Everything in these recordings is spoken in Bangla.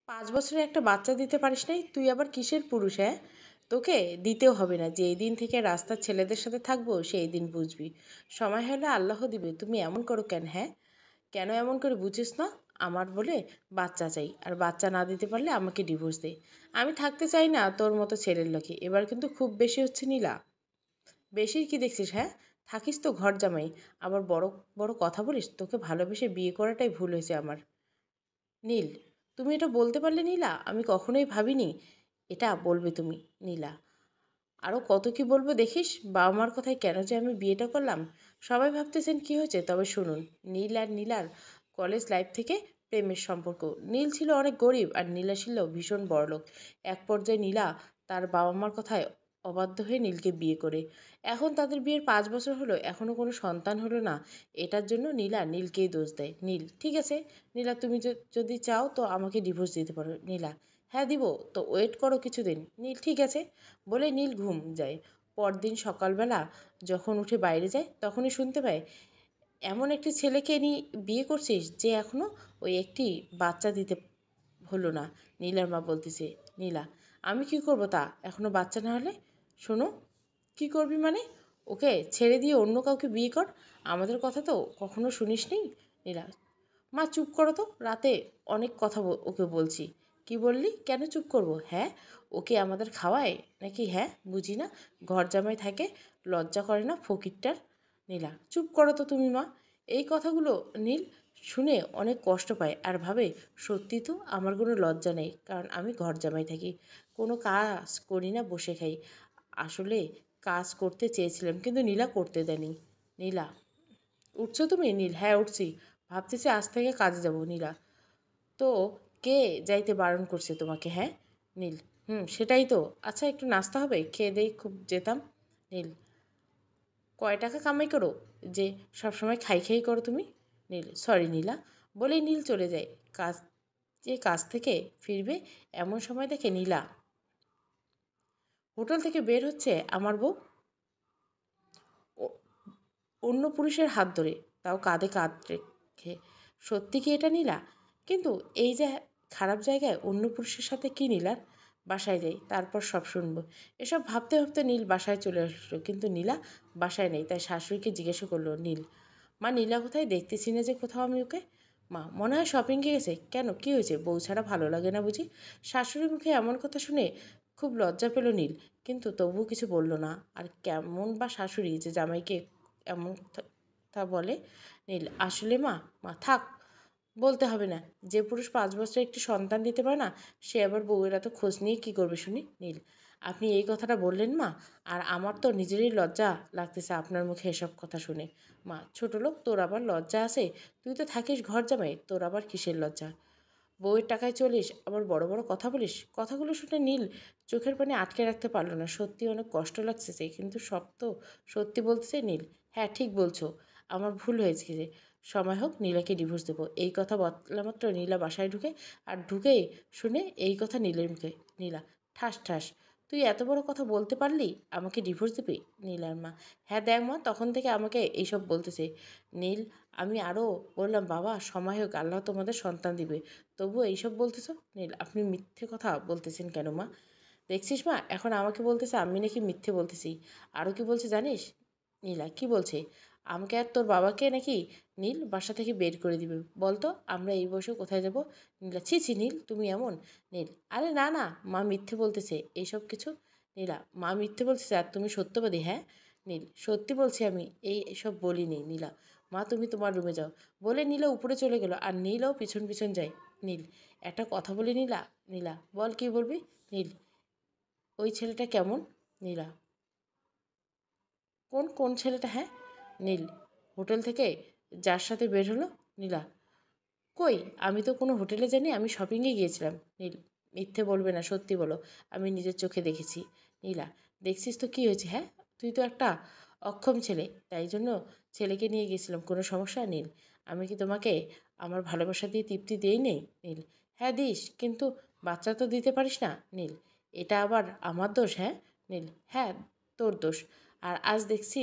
5 বছরের একটা বাচ্চা দিতে পারিস নাই, তুই আবার কিসের পুরুষ? হ্যাঁ, তোকে দিতেও হবে না। যেই দিন থেকে রাস্তার ছেলেদের সাথে থাকবো সেই দিন বুঝবি। সময় হলে আল্লাহ দিবে। তুমি এমন করো কেন? হ্যাঁ, কেন এমন করে বুঝিস না? আমার বলে বাচ্চা চাই, আর বাচ্চা না দিতে পারলে আমাকে ডিভোর্স দে। আমি থাকতে চাই না তোর মতো ছেলের লোকে। এবার কিন্তু খুব বেশি হচ্ছে নীলা। বেশির কি দেখছিস? হ্যাঁ, থাকিস তো ঘর জামাই, আবার বড় বড় কথা বলিস। তোকে ভালোবেসে বিয়ে করাটাই ভুল হয়েছে আমার। নীল, তুমি এটা বলতে পারলে নীলা? আমি কখনোই ভাবিনি এটা বলবে তুমি নীলা। আরও কত কি বলবো দেখিস। বাবা মার কথায় কেন যে আমি বিয়েটা করলাম। সবাই ভাবতেছেন কি হয়েছে, তবে শুনুন। নীল আর নীলার কলেজ লাইফ থেকে প্রেমের সম্পর্ক। নীল ছিল অনেক গরিব আর নীলা ছিল ভীষণ বড়লোক। এক পর্যায়ে নীলা তার বাবা মার কথায় অবাধ্য হয়ে নীলকে বিয়ে করে। এখন তাদের বিয়ের 5 বছর হলো, এখনও কোনো সন্তান হলো না। এটার জন্য নীলা নীলকেই দোষ দেয়। নীল, ঠিক আছে নীলা, তুমি যদি চাও তো আমাকে ডিভোর্স দিতে পারো। নীলা, হ্যাঁ দিব, তো ওয়েট করো কিছুদিন। নীল, ঠিক আছে বলে নীল ঘুম যায়। পরদিন সকালবেলা যখন উঠে বাইরে যায় তখনই শুনতে পায়, এমন একটি ছেলেকে নিয়ে বিয়ে করছিস যে এখনও ওই একটি বাচ্চা দিতে হলো না। নীলার মা বলতেছে, নীলা, আমি কি করব তা এখনও বাচ্চা না হলে? শোনো, কি করবি মানে? ওকে ছেড়ে দিয়ে অন্য কাউকে বিয়ে কর। আমাদের কথা তো কখনো শুনিস নি। নীলা, মা চুপ করো তো, রাতে অনেক কথা ওকে বলছি। কি বললি? কেন চুপ করব? হ্যাঁ, ওকে আমাদের খাওয়ায় নাকি? হ্যাঁ, বুঝি না। ঘর জামাই থাকে, লজ্জা করে না ফকিরটার? নীলা, চুপ করো তো তুমি মা। এই কথাগুলো নীল শুনে অনেক কষ্ট পায় আর ভাবে, সত্যি তো আমার কোনো লজ্জা নেই, কারণ আমি ঘর জামাই থাকি, কোনো কাজ করি না, বসে খাই। আসলে কাজ করতে চেয়েছিলাম কিন্তু নীলা করতে দেয়নি। নীলা, উঠছো তুমি? নীল, হ্যাঁ উঠছি। ভাবতেছি আজ থেকে কাজে যাব। নীলা, তো কে যাইতে বারণ করছে তোমাকে? হ্যাঁ। নীল, হুম, সেটাই তো। আচ্ছা, একটু নাস্তা হবে, খেয়ে দেই খুব যেতাম। নীল, কয় টাকা কামাই করো যে সবসময় খাই খাই করো তুমি? নীল, সরি নীলা বলেই নীল চলে যায়। কাজ থেকে ফিরবে এমন সময় দেখে নীলা হোটেল থেকে বের হচ্ছে আমার বউ অন্য পুরুষের হাত ধরে, তাও কাঁধে কাঁধ রেখে। সত্যি কি এটা নীলা? কিন্তু এই যে খারাপ জায়গায় অন্য পুরুষের সাথে কি নীলার? বাসায় যাই, তারপর সব শুনবো। এসব ভাবতে ভাবতে নীল বাসায় চলে আসলো, কিন্তু নীলা বাসায় নেই। তাই শাশুড়িকে জিজ্ঞাসা করলো, নীল, মা নীলা কোথায়? দেখতেছি না যে কোথাও আমি ওকে। মা, মনে হয় শপিংয়ে গেছে। কেন, কি হয়েছে? বউ ছাড়া ভালো লাগে না বুঝি? শাশুড়ির মুখে এমন কথা শুনে খুব লজ্জা পেল নীল, কিন্তু তবুও কিছু বলল না। আর কেমন বা শাশুড়ি যে জামাইকে এমন তা বলে? নীল, আসলে মা, থাক, বলতে হবে না। যে পুরুষ 5 বছরে একটি সন্তান দিতে পারে না, সে আবার বউয়ের এত খোঁজ নিয়ে কী করবে শুনি? নীল, আপনি এই কথাটা বললেন মা, আর আমার তো নিজেরই লজ্জা লাগতেছে আপনার মুখে এসব কথা শুনে। মা, ছোট লোক, তোর আবার লজ্জা আছে? তুই তো থাকিস ঘর জামাই, তোর আবার কিসের লজ্জা? বউয়ের টাকায় চলিস, আবার বড় বড় কথা বলিস। কথাগুলো শুনে নীল চোখের পানি আটকে রাখতে পারল না। সত্যি অনেক কষ্ট লাগছে, কিন্তু সব তো সত্যি বলতেছে। নীল, হ্যাঁ ঠিক বলছো, আমার ভুল হয়েছে যে। সময় হোক নীলাকে ডিভোর্স দেবো। এই কথা বলা মাত্র নীলা বাসায় ঢুকে, আর ঢুকেই শুনে এই কথা নীলের মুখে। নীলা, ঠাস ঠাস, তুই এত বড় কথা বলতে পারলি? আমাকে ডিভোর্স দিবি? নীলার মা, হ্যাঁ দেখ মা, তখন থেকে আমাকে এইসব বলতেছে। নীল, আমি আরও বললাম, বাবা সময় হোক, আল্লাহ তোমাদের সন্তান দিবে, তবুও এইসব বলতেছো? নীল, আপনি মিথ্যে কথা বলতেছেন কেন মা? দেখছিস মা, এখন আমাকে বলতেছে আমি নাকি মিথ্যে বলতেছি। আরও কি বলছে জানিস? নীলা, কি বলছে? আমাকে আর তোর বাবাকে নাকি নীল বাসা থেকে বের করে দিবে। বলতো আমরা এই বয়সে কোথায় যাব? নীলা, ছি ছি নীল, তুমি এমন? নীল, আরে না না, মা মিথ্যে বলতেছে এইসব কিছু। নীলা, মা মিথ্যে বলতেছে আর তুমি সত্যবাদী? হ্যাঁ। নীল, সত্যি বলছি, আমি এইসব বলিনি। নীলা, মা তুমি তোমার রুমে যাও বলে নীলা উপরে চলে গেল, আর নীলও পিছন পিছন যায়। নীল, একটা কথা বলি নীলা। নীলা, বল, কি বলবি? নীল, ওই ছেলেটা কেমন? নীলা, কোন কোন ছেলেটা? হ্যাঁ। নীল, হোটেল থেকে যার সাথে বের হলো। নীলা, কই, আমি তো কোনো হোটেলে যাইনি, আমি শপিংয়ে গিয়েছিলাম। নীল, মিথ্যে বলবে না, সত্যি বলো, আমি নিজের চোখে দেখেছি। নীলা, দেখছিস তো কী হয়েছে? হ্যাঁ, তুই তো একটা অক্ষম ছেলে, তাই জন্য ছেলেকে নিয়ে গেছিলাম, কোনো সমস্যা? নীল, আমি কি তোমাকে আমার ভালোবাসা দিয়ে তৃপ্তি দিই নেই? নীল, হ্যাঁ দিস, কিন্তু বাচ্চা তো দিতে পারিস না। নীল, এটা আবার আমার দোষ? হ্যাঁ। নীল, হ্যাঁ তোর দোষ। আর আজ দেখছি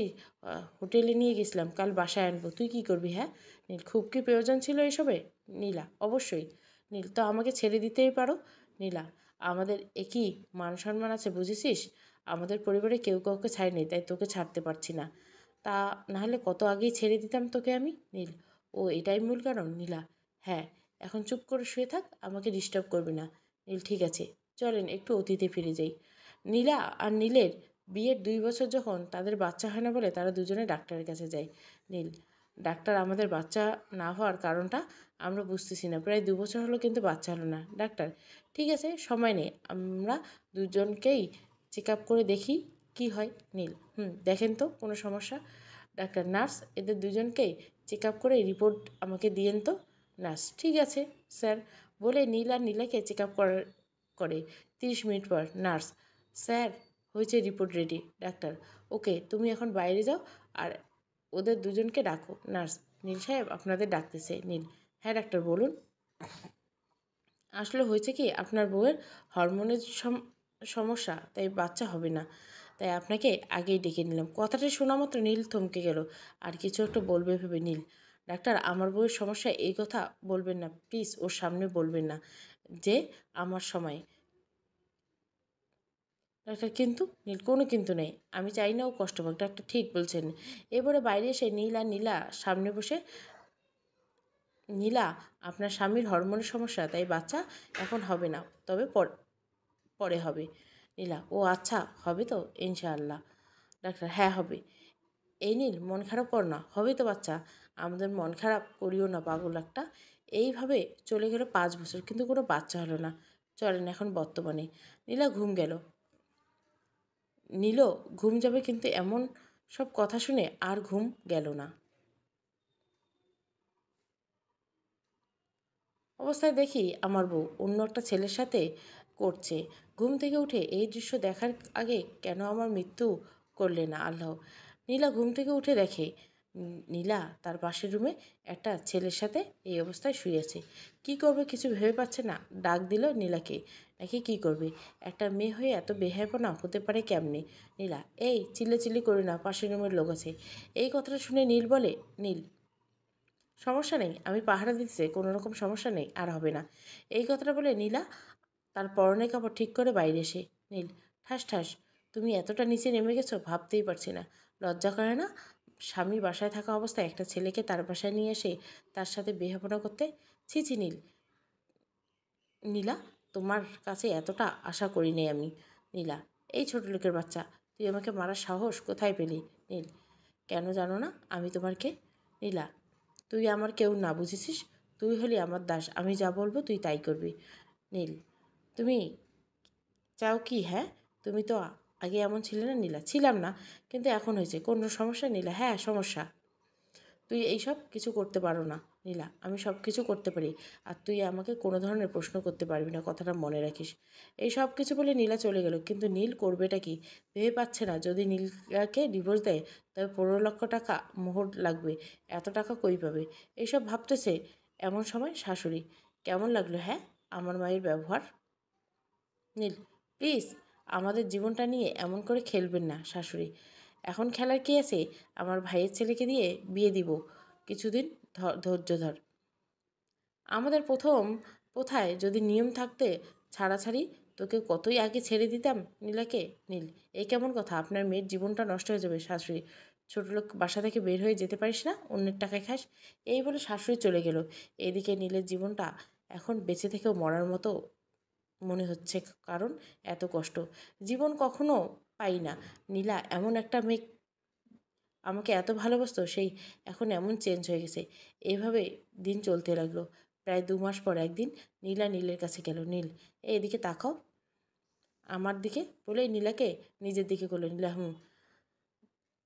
হোটেলে নিয়ে গেছিলাম, কাল বাসায় আনবো, তুই কী করবি? হ্যাঁ। নীল, খুব কি প্রয়োজন ছিল এসবের? নীলা, অবশ্যই। নীল, তো আমাকে ছেড়ে দিতেই পারো। নীলা, আমাদের একই মান সম্মান আছে বুঝেছিস? আমাদের পরিবারে কেউ কাউকে ছাড়েনি, তাই তোকে ছাড়তে পারছি না। তা নাহলে কত আগেই ছেড়ে দিতাম তোকে আমি। নীল, ও এটাই মূল কারণ? নীলা, হ্যাঁ। এখন চুপ করে শুয়ে থাক, আমাকে ডিস্টার্ব করবি না। নীল, ঠিক আছে, চলেন একটু অতীতে ফিরে যাই। নীলা আর নীলের বিয়ের 2 বছর যখন তাদের বাচ্চা হয় না বলে তারা দুজনে ডাক্তারের কাছে যায়। নীল, ডাক্তার, আমাদের বাচ্চা না হওয়ার কারণটা আমরা বুঝতেছি না, প্রায় 2 বছর হলো কিন্তু বাচ্চা হলো না। ডাক্তার, ঠিক আছে, সময় নেই, আমরা দুজনকেই চেক আপ করে দেখি কি হয়। নীল, দেখেন তো কোনো সমস্যা? ডাক্তার, নার্স, এদের দুজনকেই চেক আপ করে রিপোর্ট আমাকে দিয়েন তো। নার্স, ঠিক আছে স্যার, বলে নীল আর নীলাকে চেক আপ করে 30 মিনিট পর নার্স, স্যার, হয়েছে, রিপোর্ট রেডি। ডাক্তার, ওকে, তুমি এখন বাইরে যাও আর ওদের দুজনকে ডাকো। নার্স, নীল সাহেব আপনাদের ডাকতেছে। নীল, হ্যাঁ ডাক্তার, বলুন। আসলে হয়েছে কি, আপনার বউয়ের হরমোনের সমস্যা, তাই বাচ্চা হবে না, তাই আপনাকে আগেই ডেকে নিলাম। কথাটা শোনা মাত্র নীল থমকে গেল, আর কিছু একটা বলবে ভেবে। নীল, ডাক্তার, আমার বউয়ের সমস্যা, এই কথা বলবেন না প্লিজ, ওর সামনে বলবেন না যে আমার সময়। ডাক্তার, কিন্তু? নীল, কোনো কিন্তু নেই, আমি চাই না ও কষ্ট পাক। ডাক্তার, ঠিক বলছেন। এবারে বাইরে এসে নীল আর নীলা সামনে বসে, নীলা, আপনার স্বামীর হরমোনের সমস্যা, তাই বাচ্চা এখন হবে না, তবে পরে হবে। নীলা, ও আচ্ছা, হবে তো ইনশাআল্লাহ? ডাক্তার, হ্যাঁ হবে। এই নীল, মন খারাপ কর না, হবে তো বাচ্চা। আমাদের মন খারাপ করিও না পাগল একটা। এইভাবে চলে গেল 5 বছর, কিন্তু কোনো বাচ্চা হলো না। চলেন এখন বর্তমানে। নীলা ঘুম গেল। নীলও ঘুম যাবে, কিন্তু এমন সব কথা শুনে আর ঘুম গেল না। অবস্থায় দেখি আমার বউ অন্য একটা ছেলের সাথে করছে। ঘুম থেকে উঠে এই দৃশ্য দেখার আগে কেন আমার মৃত্যু করলে না আল্লাহ। নীলা ঘুম থেকে উঠে দেখে নীলা তার পাশের রুমে একটা ছেলের সাথে এই অবস্থায় শুয়ে আছে। কী করবে কিছু ভেবে পাচ্ছে না। ডাক দিল নীলাকে, নাকি কী করবে? একটা মেয়ে হয়ে এত বেহায়াপনা হতে পারে কেমনে? নীলা, এই চিল্লাচিল্লি করি না, পাশের রুমের লোক আছে। এই কথাটা শুনে নীল বলে, নীল, সমস্যা নেই, আমি পাহারা দিতে, কোনো রকম সমস্যা নেই, আর হবে না। এই কথাটা বলে নীলা তার পরনের কাপড় ঠিক করে বাইরে এসে, নীল, ঠাস ঠাস, তুমি এতটা নিচে নেমে গেছো ভাবতেই পারছি না। লজ্জা করে না স্বামী বাসায় থাকা অবস্থায় একটা ছেলেকে তার বাসায় নিয়ে এসে তার সাথে বেহাপনা করতে? ছি ছি নীল, নীলা, তোমার কাছে এতটা আশা করিনি আমি। নীলা, এই ছোট লোকের বাচ্চা, তুই আমাকে মারার সাহস কোথায় পেলি? নীল, কেন জানো না আমি তোমার কে? নীলা, তুই আমার কেউ না, বুঝেছিস? তুই হলি আমার দাস, আমি যা বলবো তুই তাই করবি। নীল, তুমি চাও কি? হ্যাঁ, তুমি তো আগে এমন ছিলে না। নীলা, ছিলাম না, কিন্তু এখন হয়েছে। কোনো সমস্যা? নীলা, হ্যাঁ সমস্যা। তুই এইসব কিছু করতে পারো না। নীলা, আমি সব কিছু করতে পারি, আর তুই আমাকে কোনো ধরনের প্রশ্ন করতে পারবি না, কথাটা মনে রাখিস। এই সব কিছু বলে নীলা চলে গেল, কিন্তু নীল করবেটা কি ভেবে পাচ্ছে না। যদি নীলাকে ডিভোর্স দেয় তবে 15 লক্ষ টাকা মোহর লাগবে, এত টাকা কই পাবে? এইসব ভাবতেছে এমন সময় শাশুড়ি, কেমন লাগলো হ্যাঁ আমার মায়ের ব্যবহার? নীল, প্লিজ আমাদের জীবনটা নিয়ে এমন করে খেলবেন না শাশুড়ি। এখন খেলার কি আছে? আমার ভাইয়ের ছেলেকে দিয়ে বিয়ে দিব, কিছুদিন ধৈর্য ধর। আমাদের প্রথম প্রথায় যদি নিয়ম থাকতে ছাড়াছাড়ি, তোকে কতই আগে ছেড়ে দিতাম নীলাকে। নীল, এই কেমন কথা? আপনার মেয়ের জীবনটা নষ্ট হয়ে যাবে শাশুড়ি। ছোট লোক, বাসা থেকে বের হয়ে যেতে পারিস না? অন্যের টাকায় খাস? এই বলে শাশুড়ি চলে গেল। এদিকে নীলের জীবনটা এখন বেঁচে থেকেও মরার মতো মনে হচ্ছে, কারণ এত কষ্ট জীবন কখনো পাই না। নীলা এমন একটা মেয়ে আমাকে এত ভালোবাসতো, সেই এখন এমন চেঞ্জ হয়ে গেছে। এইভাবে দিন চলতে লাগলো। প্রায় 2 মাস পর একদিন নীলা নীলের কাছে গেল। নীল, এদিকে তাকাও, আমার দিকে বলেই নীলাকে নিজের দিকে করলো। নীলা,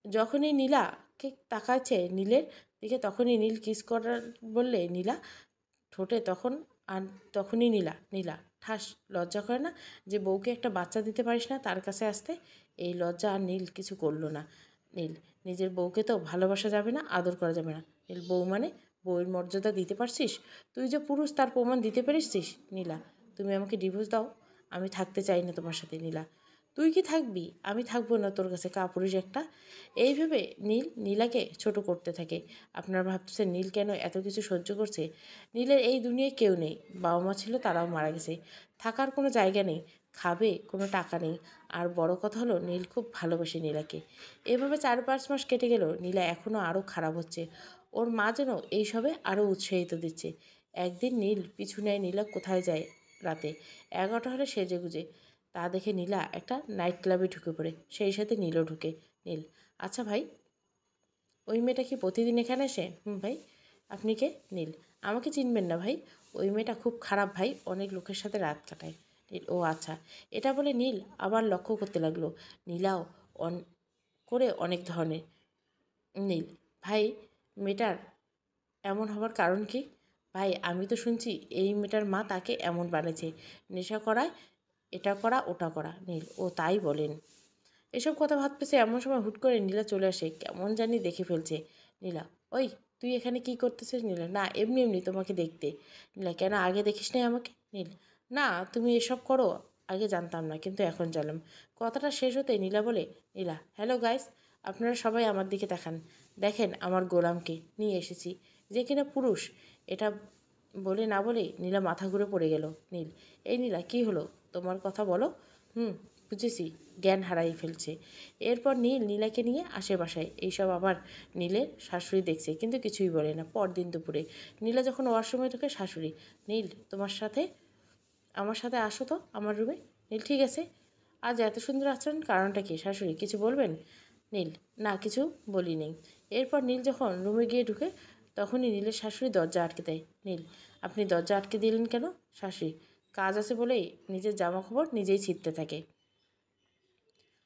যখনই নীলাকে তাকাচ্ছে নীলের দিকে, তখনই নীল কিস করার বললে নীলা ঠোঁটে, তখন আর তখনই নীলা, নীলা, ঠাস, লজ্জা করে না যে বউকে একটা বাচ্চা দিতে পারিস না তার কাছে আসতে? এই লজ্জা আর নীল কিছু করলো না। নীল, নিজের বউকে তো ভালোবাসা যাবে না, আদর করা যাবে না। নীল, বউ মানে বউয়ের মর্যাদা দিতে পারছিস? তুই যে পুরুষ তার প্রমাণ দিতে পেরেছিস? নীলা, তুমি আমাকে ডিভোর্স দাও, আমি থাকতে চাই না তোমার সাথে। নীলা, তুই কি থাকবি? আমি থাকবো না তোর কাছে, কাপুরুষ একটা। এই ভেবে নীল নীলাকে ছোট করতে থাকে। আপনারা ভাবতেছেন নীল কেন এত কিছু সহ্য করছে? নীলের এই দুনিয়ায় কেউ নেই। বাবা মা ছিল, তারাও মারা গেছে। থাকার কোনো জায়গা নেই, খাবে কোনো টাকা নেই। আর বড় কথা হলো নীল খুব ভালোবাসে নীলাকে। এভাবে 4-5 মাস কেটে গেল। নীলা এখনও আরও খারাপ হচ্ছে। ওর মা যেন এইসবে আরও উৎসাহিত দিচ্ছে। একদিন নীল পিছু নেয় নীলা কোথায় যায় রাতে 11টা হলে সেজেগুজে। তা দেখে নীলা একটা নাইট ক্লাবে ঢুকে পড়ে। সেই সাথে নীলও ঢুকে। নীল: আচ্ছা ভাই, ওই মেয়েটা কি প্রতিদিন এখানে আসে? হুম ভাই। আপনি কে? নীল: আমাকে চিনবেন না ভাই, ওই মেয়েটা খুব খারাপ ভাই, অনেক লোকের সাথে রাত কাটায়। নীল: ও আচ্ছা। এটা বলে নীল আবার লক্ষ্য করতে লাগলো নীলাও অন করে অনেক ধরনের। নীল: ভাই, মেয়েটার এমন হবার কারণ কি? ভাই, আমি তো শুনছি এই মেয়েটার মা তাকে এমন বানিয়েছে, নেশা করায়, এটা করা ওটা করা। নীল: ও তাই বলেন? এসব কথা ভাবতেছে এমন সময় হুট করে নীলা চলে আসে। কেমন জানি দেখে ফেলছে। নীলা: ওই, তুই এখানে কি করতেছিস? নীলা: না, এমনি এমনি তোমাকে দেখতে। নীলা: কেন আগে দেখিস নাই আমাকে? নীল: না, তুমি এসব করো আগে জানতাম না, কিন্তু এখন জানলাম। কথাটা শেষ হতে নীলা বলে: নীলা, হ্যালো গাইস, আপনারা সবাই আমার দিকে তাকান। দেখেন আমার গোলামকে নিয়ে এসেছি, যে কিনা পুরুষ। এটা বলে না বলেই নীলা মাথা ঘুরে পড়ে গেল। নীল: এই নীলা, কি হলো? তোমার কথা বলো। হুম, বুঝেছি, জ্ঞান হারাই ফেলছে। এরপর নীল নীলাকে নিয়ে আসে বাসায়। এইসব আবার নীলের শাশুড়ি দেখছে, কিন্তু কিছুই বলে না। পরদিন দুপুরে নীলা যখন ওয়াশরুমে ঢোকে, শাশুড়ি: নীল, আমার সাথে আসো তো আমার রুমে। নীল: ঠিক আছে। আজ এত সুন্দর আচরণ, কারণটা কি? শাশুড়ি: কিছু বলবেন? নীল: না, কিছু বলি নেই। এরপর নীল যখন রুমে গিয়ে ঢুকে, তখনই নীলের শাশুড়ি দরজা আটকে দেয়। নীল: আপনি দরজা আটকে দিলেন কেন? শাশুড়ি: কাজ আছে বলেই নিজের জামা কাপড় নিজেই ছিঁড়তে থাকে।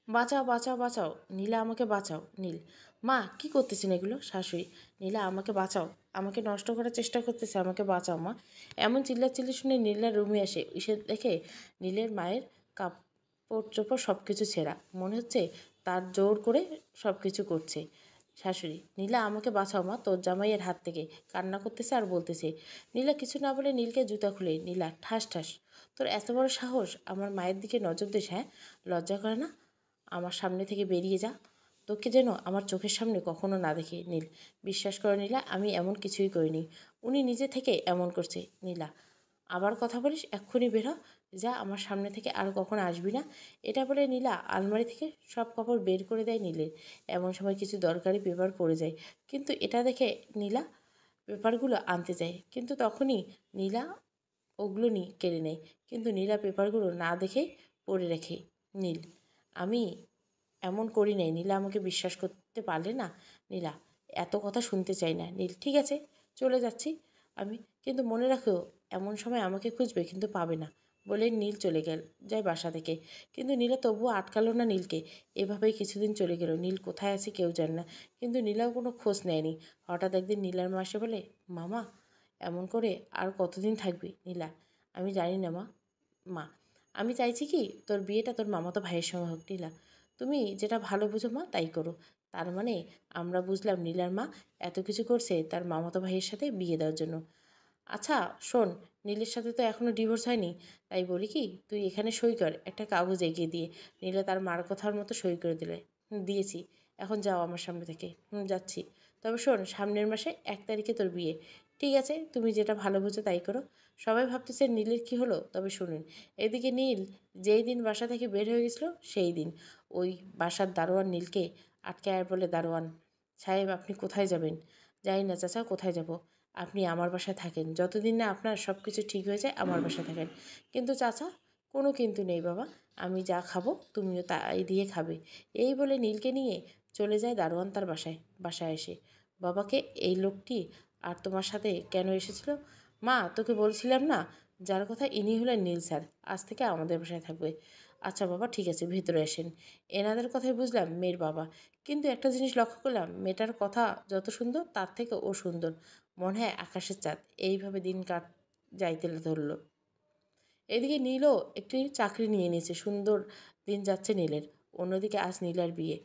বাঁচাও, বাঁচাও, বাঁচাও, নীলা আমাকে বাঁচাও। নীল: মা, কি করতেছেন এগুলো? শাশুড়ি: নীলা, আমাকে বাঁচাও, আমাকে নষ্ট করার চেষ্টা করতেছে, আমাকে বাঁচাও মা। এমন চিল্লাচিল্লি শুনে নীলা রুমে আসে। এসে দেখে নীলের মায়ের কাপড় চোপড় সব কিছু ছেঁড়া। মনে হচ্ছে তার জোর করে সব কিছু করছে। শাশুড়ি: নীলা, আমাকে বাঁচাও মা, তোর জামাইয়ের হাত থেকে। কান্না করতেছে আর বলতেছে। নীলা কিছু না বলে নীলকে জুতা খুলে। নীলা ঠাস ঠাস: তোর এত বড় সাহস, আমার মায়ের দিকে নজর দিস? হ্যাঁ, লজ্জা করে না? আমার সামনে থেকে বেরিয়ে যা, তোকে যেন আমার চোখের সামনে কখনো না দেখে। নীল: বিশ্বাস করে নীলা, আমি এমন কিছুই করিনি, উনি নিজে থেকে এমন করছে। নীলা: আবার কথা বলিস, এক্ষুনি বের হ, যা আমার সামনে থেকে আর কখনো আসবি না। এটা বলে নীলা আলমারি থেকে সব কাপড় বের করে দেয় নীলের। এমন সময় কিছু দরকারি পেপার পড়ে যায়, কিন্তু এটা দেখে নীলা পেপারগুলো আনতে চায়, কিন্তু তখনই নীলা ওগুলো কেড়ে নেয়। কিন্তু নীলা পেপারগুলো না দেখেই পড়ে রাখে। নীল: আমি এমন করি নাই। নীলা আমাকে বিশ্বাস করতে পারলে না? নীলা: এত কথা শুনতে চাই না। নীল: ঠিক আছে, চলে যাচ্ছি আমি, কিন্তু মনে রাখো এমন সময় আমাকে খুঁজবে, কিন্তু পাবে না। বলে নীল চলে যায় বাসা থেকে। কিন্তু নীলা তবুও আটকালো না নীলকে। এভাবেই কিছুদিন চলে গেল। নীল কোথায় আছে কেউ জানে না, কিন্তু নীলাও কোনো খোঁজ নেয়নি। হঠাৎ একদিন নীলার মা এসে বলে: মামা, এমন করে আর কতদিন থাকবি? নীলা: আমি জানি না মা। মা: আমি চাইছি কি তোর বিয়েটা তোর মামাতো ভাইয়ের সঙ্গে হোক। নীলা: তুমি যেটা ভালো বুঝো মা, তাই করো। তার মানে আমরা বুঝলাম নীলার মা এত কিছু করছে তার মামাতো ভাইয়ের সাথে বিয়ে দেওয়ার জন্য। আচ্ছা শোন, নীলের সাথে তো এখনও ডিভোর্স হয়নি, তাই বলি কি, তুই এখানে সই কর একটা কাগজ এগিয়ে দিয়ে। নীলা তার মার কথার মতো সই করে দিলে। দিয়েছি, এখন যাও আমার সামনে থেকে। যাচ্ছি। তবে শোন, সামনের মাসে 1 তারিখে তোর বিয়ে। ঠিক আছে, তুমি যেটা ভালো বুঝো তাই করো। সবাই ভাবতেছে নীলের কি হলো, তবে শুনুন। এদিকে নীল যেই দিন বাসা থেকে বের হয়ে গেছিলো, সেই দিন ওই বাসার দারোয়ান নীলকে আটকে আর বলে: দারোয়ান সাহেব, আপনি কোথায় যাবেন? জানি না চাচা, কোথায় যাব? আপনি আমার বাসায় থাকেন, যতদিন না আপনার সব কিছু ঠিক হয়ে যায় আমার বাসায় থাকেন। কিন্তু চাচা, কোনো কিন্তু নেই বাবা, আমি যা খাবো তুমিও তাই দিয়ে খাবে। এই বলে নীলকে নিয়ে চলে যায় দারোয়ান তার বাসায় এসে বাবাকে: এই লোকটি আর তোমার সাথে কেন এসেছিল? মা, তোকে বলছিলাম না, যার কথা ইনি হলেন নীল স্যার, আজ থেকে আমাদের বাসায় থাকবে। আচ্ছা বাবা, ঠিক আছে, ভেতরে আসেন। এনাদের কথাই বুঝলাম মেয়ের বাবা, কিন্তু একটা জিনিস লক্ষ্য করলাম, মেয়েটার কথা যত সুন্দর তার থেকে ও সুন্দর, মনে হয় আকাশের চাঁদ। এইভাবে দিন যাইতে ধরল। এদিকে নীলও একটি চাকরি নিয়ে নিয়েছে, সুন্দর দিন যাচ্ছে নীলের। অন্যদিকে আজ নীলার বিয়ে।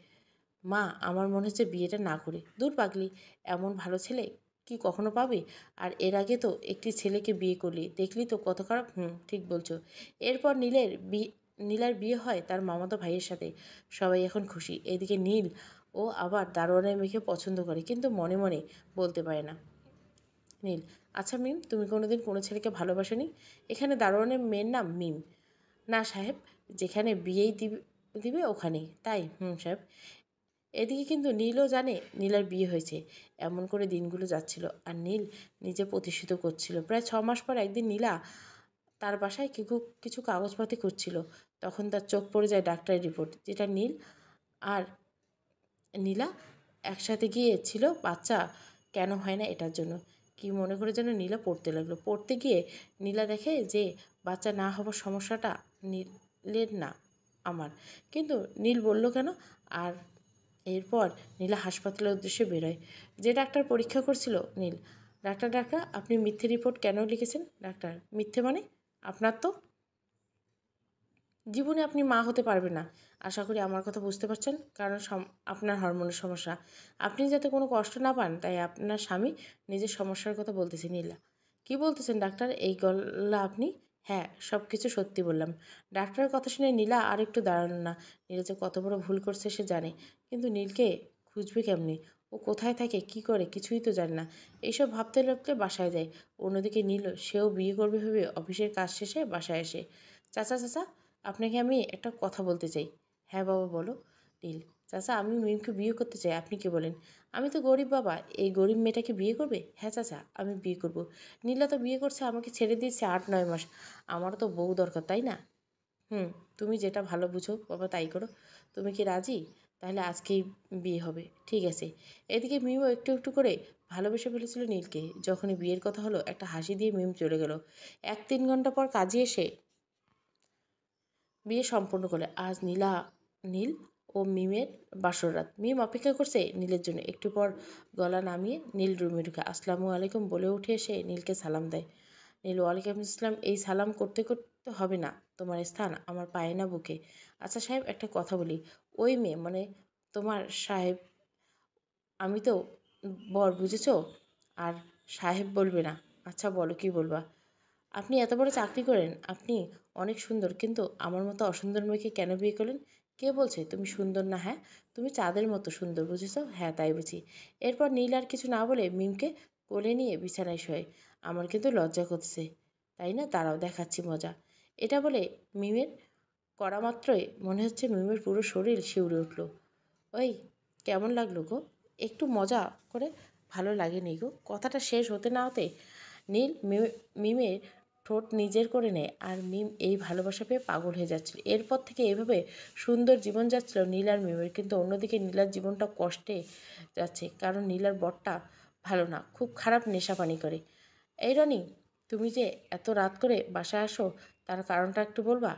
মা, আমার মনে হচ্ছে বিয়েটা না করি। দূর পাগলি, এমন ভালো ছেলে কি কখনো পাবে? আর এর আগে তো একটি ছেলেকে বিয়ে করলি, দেখলি তো কত খারাপ। ঠিক বলছো। এরপর নীলের নীলার বিয়ে হয় তার মামাতো ভাইয়ের সাথে। সবাই এখন খুশি। এদিকে নীল ও আবার দারোয়ানের মেয়েকে পছন্দ করে, কিন্তু মনে মনে বলতে পারে না। নীল: আচ্ছা মিম, তুমি কোনোদিন কোনো ছেলেকে ভালোবাসোনি? এখানে দারোয়ানের মেয়ের নাম মিম। না সাহেব, যেখানে বিয়েই দিবে দিবে ওখানেই। তাই? সাহেব। এদিকে কিন্তু নীলও জানে নীলার বিয়ে হয়েছে। এমন করে দিনগুলো যাচ্ছিল আর নীল নিজে প্রতিষ্ঠিত করছিল। প্রায় 6 মাস পর একদিন নীলা তার বাসায় কিছু কাগজপাতি খুঁজছিল। তখন তার চোখ পড়ে যায় ডাক্তারের রিপোর্ট, যেটা নীল আর নীলা একসাথে গিয়েছিল বাচ্চা কেন হয় না এটার জন্য। কি মনে করে যেন নীলা পড়তে লাগলো। পড়তে গিয়ে নীলা দেখে যে বাচ্চা না হবার সমস্যাটা নীলের না, আমার। কিন্তু নীল বলল কেন? আর এরপর নীলা হাসপাতালের উদ্দেশ্যে বেরোয়। যে ডাক্তার পরীক্ষা করছিল নীল: ডাক্তার ডাক্তার, আপনি মিথ্যে রিপোর্ট কেন লিখেছেন? ডাক্তার: মিথ্যে মানে? আপনার তো জীবনে আপনি মা হতে পারবেন না। আশা করি আমার কথা বুঝতে পারছেন, কারণ আপনার হরমোনের সমস্যা। আপনি যাতে কোনো কষ্ট না পান তাই আপনার স্বামী নিজের সমস্যার কথা বলতেছে। নীলা: কি বলতেছেন ডাক্তার? এই গলা আপনি? হ্যাঁ, সব কিছু সত্যি বললাম। ডাক্তারের কথা শুনে নীলা আর একটু দাঁড়ালো না। নীলা যে কত বড় ভুল করছে সে জানে, কিন্তু নীলকে খুঁজবে কেমনি? ও কোথায় থাকে, কি করে, কিছুই তো জানে না। এইসব ভাবতে ভাবতে বাসায় যায়। অন্যদিকে নীল, সেও বিয়ে করবে ভেবে অফিসের কাজ শেষে বাসায় আসে। চাচা চাচা, আপনাকে আমি একটা কথা বলতে চাই। হ্যাঁ বাবা, বলো। নীল: চাচা, আমি মিমকে বিয়ে করতে চাই, আপনি কি বলেন? আমি তো গরিব বাবা, এই গরিব মেয়েটাকে বিয়ে করবে? হ্যাঁ চাচা, আমি বিয়ে করব। নীলা তো বিয়ে করছে, আমাকে ছেড়ে দিয়েছে 8-9 মাস। আমারও তো বউ দরকার, তাই না? তুমি যেটা ভালো বুঝো বাবা তাই করো। তুমি কি রাজি? তাহলে আজকেই বিয়ে হবে, ঠিক আছে? এদিকে মিমও একটু একটু করে ভালোবেসে ফেলেছিল নীলকে। যখনই বিয়ের কথা হলো, একটা হাসি দিয়ে মিম চলে গেল। 1-3 ঘন্টা পর কাজে এসে বিয়ে সম্পন্ন করে। আজ নীল ও মিমের বাসর রাত। মিম অপেক্ষা করছে নীলের জন্য। একটু পর গলা নামিয়ে নীল রুমে ঢুকে আসসালামু আলাইকুম বলে উঠে এসে নীলকে সালাম দেয়। নীল: ওয়ালাইকুম আসসালাম। এই সালাম করতে করতে হবে না, তোমার স্থান আমার পায়ে না বুকে। আচ্ছা সাহেব, একটা কথা বলি। ওই মেয়ে মানে তোমার সাহেব, আমি তো বর, বুঝেছো? আর সাহেব বলবে না। আচ্ছা বলো, কি বলবা? আপনি এত বড় চাকরি করেন, আপনি অনেক সুন্দর, কিন্তু আমার মতো অসুন্দর মেয়েকে কেন বিয়ে করলেন? কে বলছে তুমি সুন্দর না? হ্যাঁ, তুমি চাঁদের মতো সুন্দর, বুঝেছো? হ্যাঁ, তাই বুঝি। এরপর নীল আর কিছু না বলে মিমকে কোলে নিয়ে বিছানায় শোয়। আমার কিন্তু লজ্জা করছে, তাই না? দাঁড়াও, দেখাচ্ছি মজা। এটা বলে মিমের করা মাত্রই মনে হচ্ছে মিমের পুরো শরীর শিউরে উঠল। ওই, কেমন লাগলো গো? একটু মজা করে ভালো লাগেনি গো? কথাটা শেষ হতে না হতে নীল মিমের ঠোঁট নিজের করে নেয়, আর মিম এই ভালোবাসা পেয়ে পাগল হয়ে যাচ্ছিল। এরপর থেকে এভাবে সুন্দর জীবন যাচ্ছিল নীল আর মিমের। কিন্তু অন্যদিকে নীলার জীবনটা কষ্টে যাচ্ছে, কারণ নীলার বরটা ভালো না, খুব খারাপ নেশা পানি করে। এই রনি, তুমি যে এত রাত করে বাসায় আসো, তার কারণটা একটু বলবা?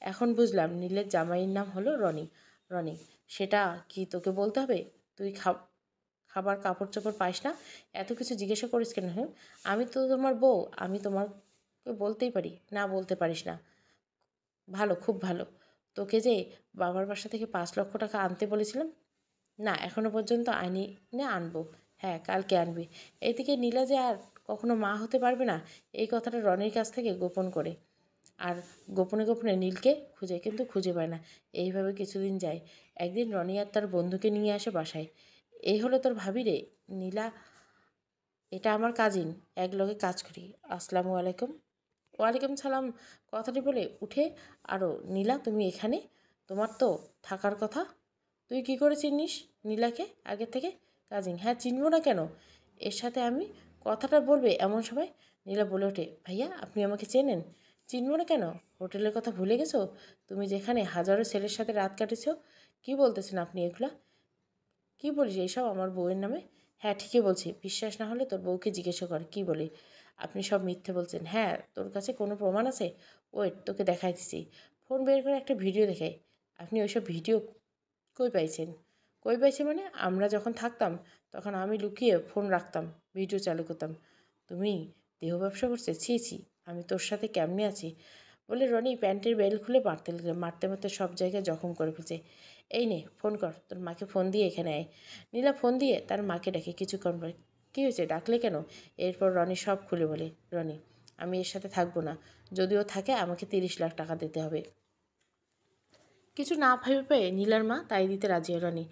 এখন বুঝলাম নীলের জামাইয়ের নাম হলো রনি। রনি, সেটা কি তোকে বলতে হবে? তুই খাবার কাপড় চোপড় পাইস না, এত কিছু জিজ্ঞাসা করিস কেন? আমি তো তোমার বউ, আমি তোমাকে বলতেই পারি, না বলতে পারিস না? ভালো, খুব ভালো। তোকে যে বাবার বাসা থেকে 5 লক্ষ টাকা আনতে বলেছিলাম, না এখনো পর্যন্ত আনি, না আনবো। হ্যাঁ, কালকে আনবি। এদিকে নীলা যে আর কখনো মা হতে পারবে না, এই কথাটা রনির কাছ থেকে গোপন করে। আর গোপনে গোপনে নীলকে খুঁজে, কিন্তু খুঁজে পায় না। এইভাবে কিছুদিন যায়। একদিন রনি আর তার বন্ধুকে নিয়ে আসে বাসায়। এই হলো তোর ভাবি রে, নীলা। এটা আমার কাজিন, এক লগে কাজ করি। আসসালামু আলাইকুম। ওয়ালাইকুম সালাম কথাটি বলে উঠে আরও: নীলা, তুমি এখানে? তোমার তো থাকার কথা। তুই কি করে চিনিস নীলাকে আগে থেকে? কাজিন: হ্যাঁ, চিনব না কেন? এর সাথে আমি কথাটা বলবে এমন সময় নীলা বলে ওঠে: ভাইয়া, আপনি আমাকে চেনেন? চিনব না কেন? হোটেলের কথা ভুলে গেছো? তুমি যেখানে হাজারো ছেলের সাথে রাত কাটেছো। কি বলতেছেন আপনি এগুলা? কি বলিস এইসব আমার বউয়ের নামে? হ্যাঁ, ঠিকই বলছি। বিশ্বাস না হলে তোর বউকে জিজ্ঞাসা কর কি বলে। আপনি সব মিথ্যে বলছেন। হ্যাঁ, তোর কাছে কোনো প্রমাণ আছে? ওয়েট, তোকে দেখাইতেছি। ফোন বের করে একটা ভিডিও দেখাই। আপনি ওইসব ভিডিও কই পাইছেন? কই পাইছি মানে, আমরা যখন থাকতাম তখন আমি লুকিয়ে ফোন রাখতাম, ভিডিও চালু করতাম। তুমি দেহ ব্যবসা করছে? ছি ছি, আমি তোর সাথে কেমনে আছি বলে রনি প্যান্টের বেল খুলে মারতে লাগলো। মারতে মারতে সব জায়গায় জখম করে ফেলছে। এই নে ফোন কর, তোর মাকে ফোন দিয়ে এখানে আয়। নীলা ফোন দিয়ে তার মাকে ডাকে। কিছুক্ষণ পরে: কী হয়েছে, ডাকলে কেন? এরপর রনি সব খুলে বলে। রনি: আমি এর সাথে থাকবো না, যদিও থাকে আমাকে 30 লাখ টাকা দিতে হবে। কিছু না ভেবে পেয়ে নীলার মা তাই দিতে রাজি হলো নি।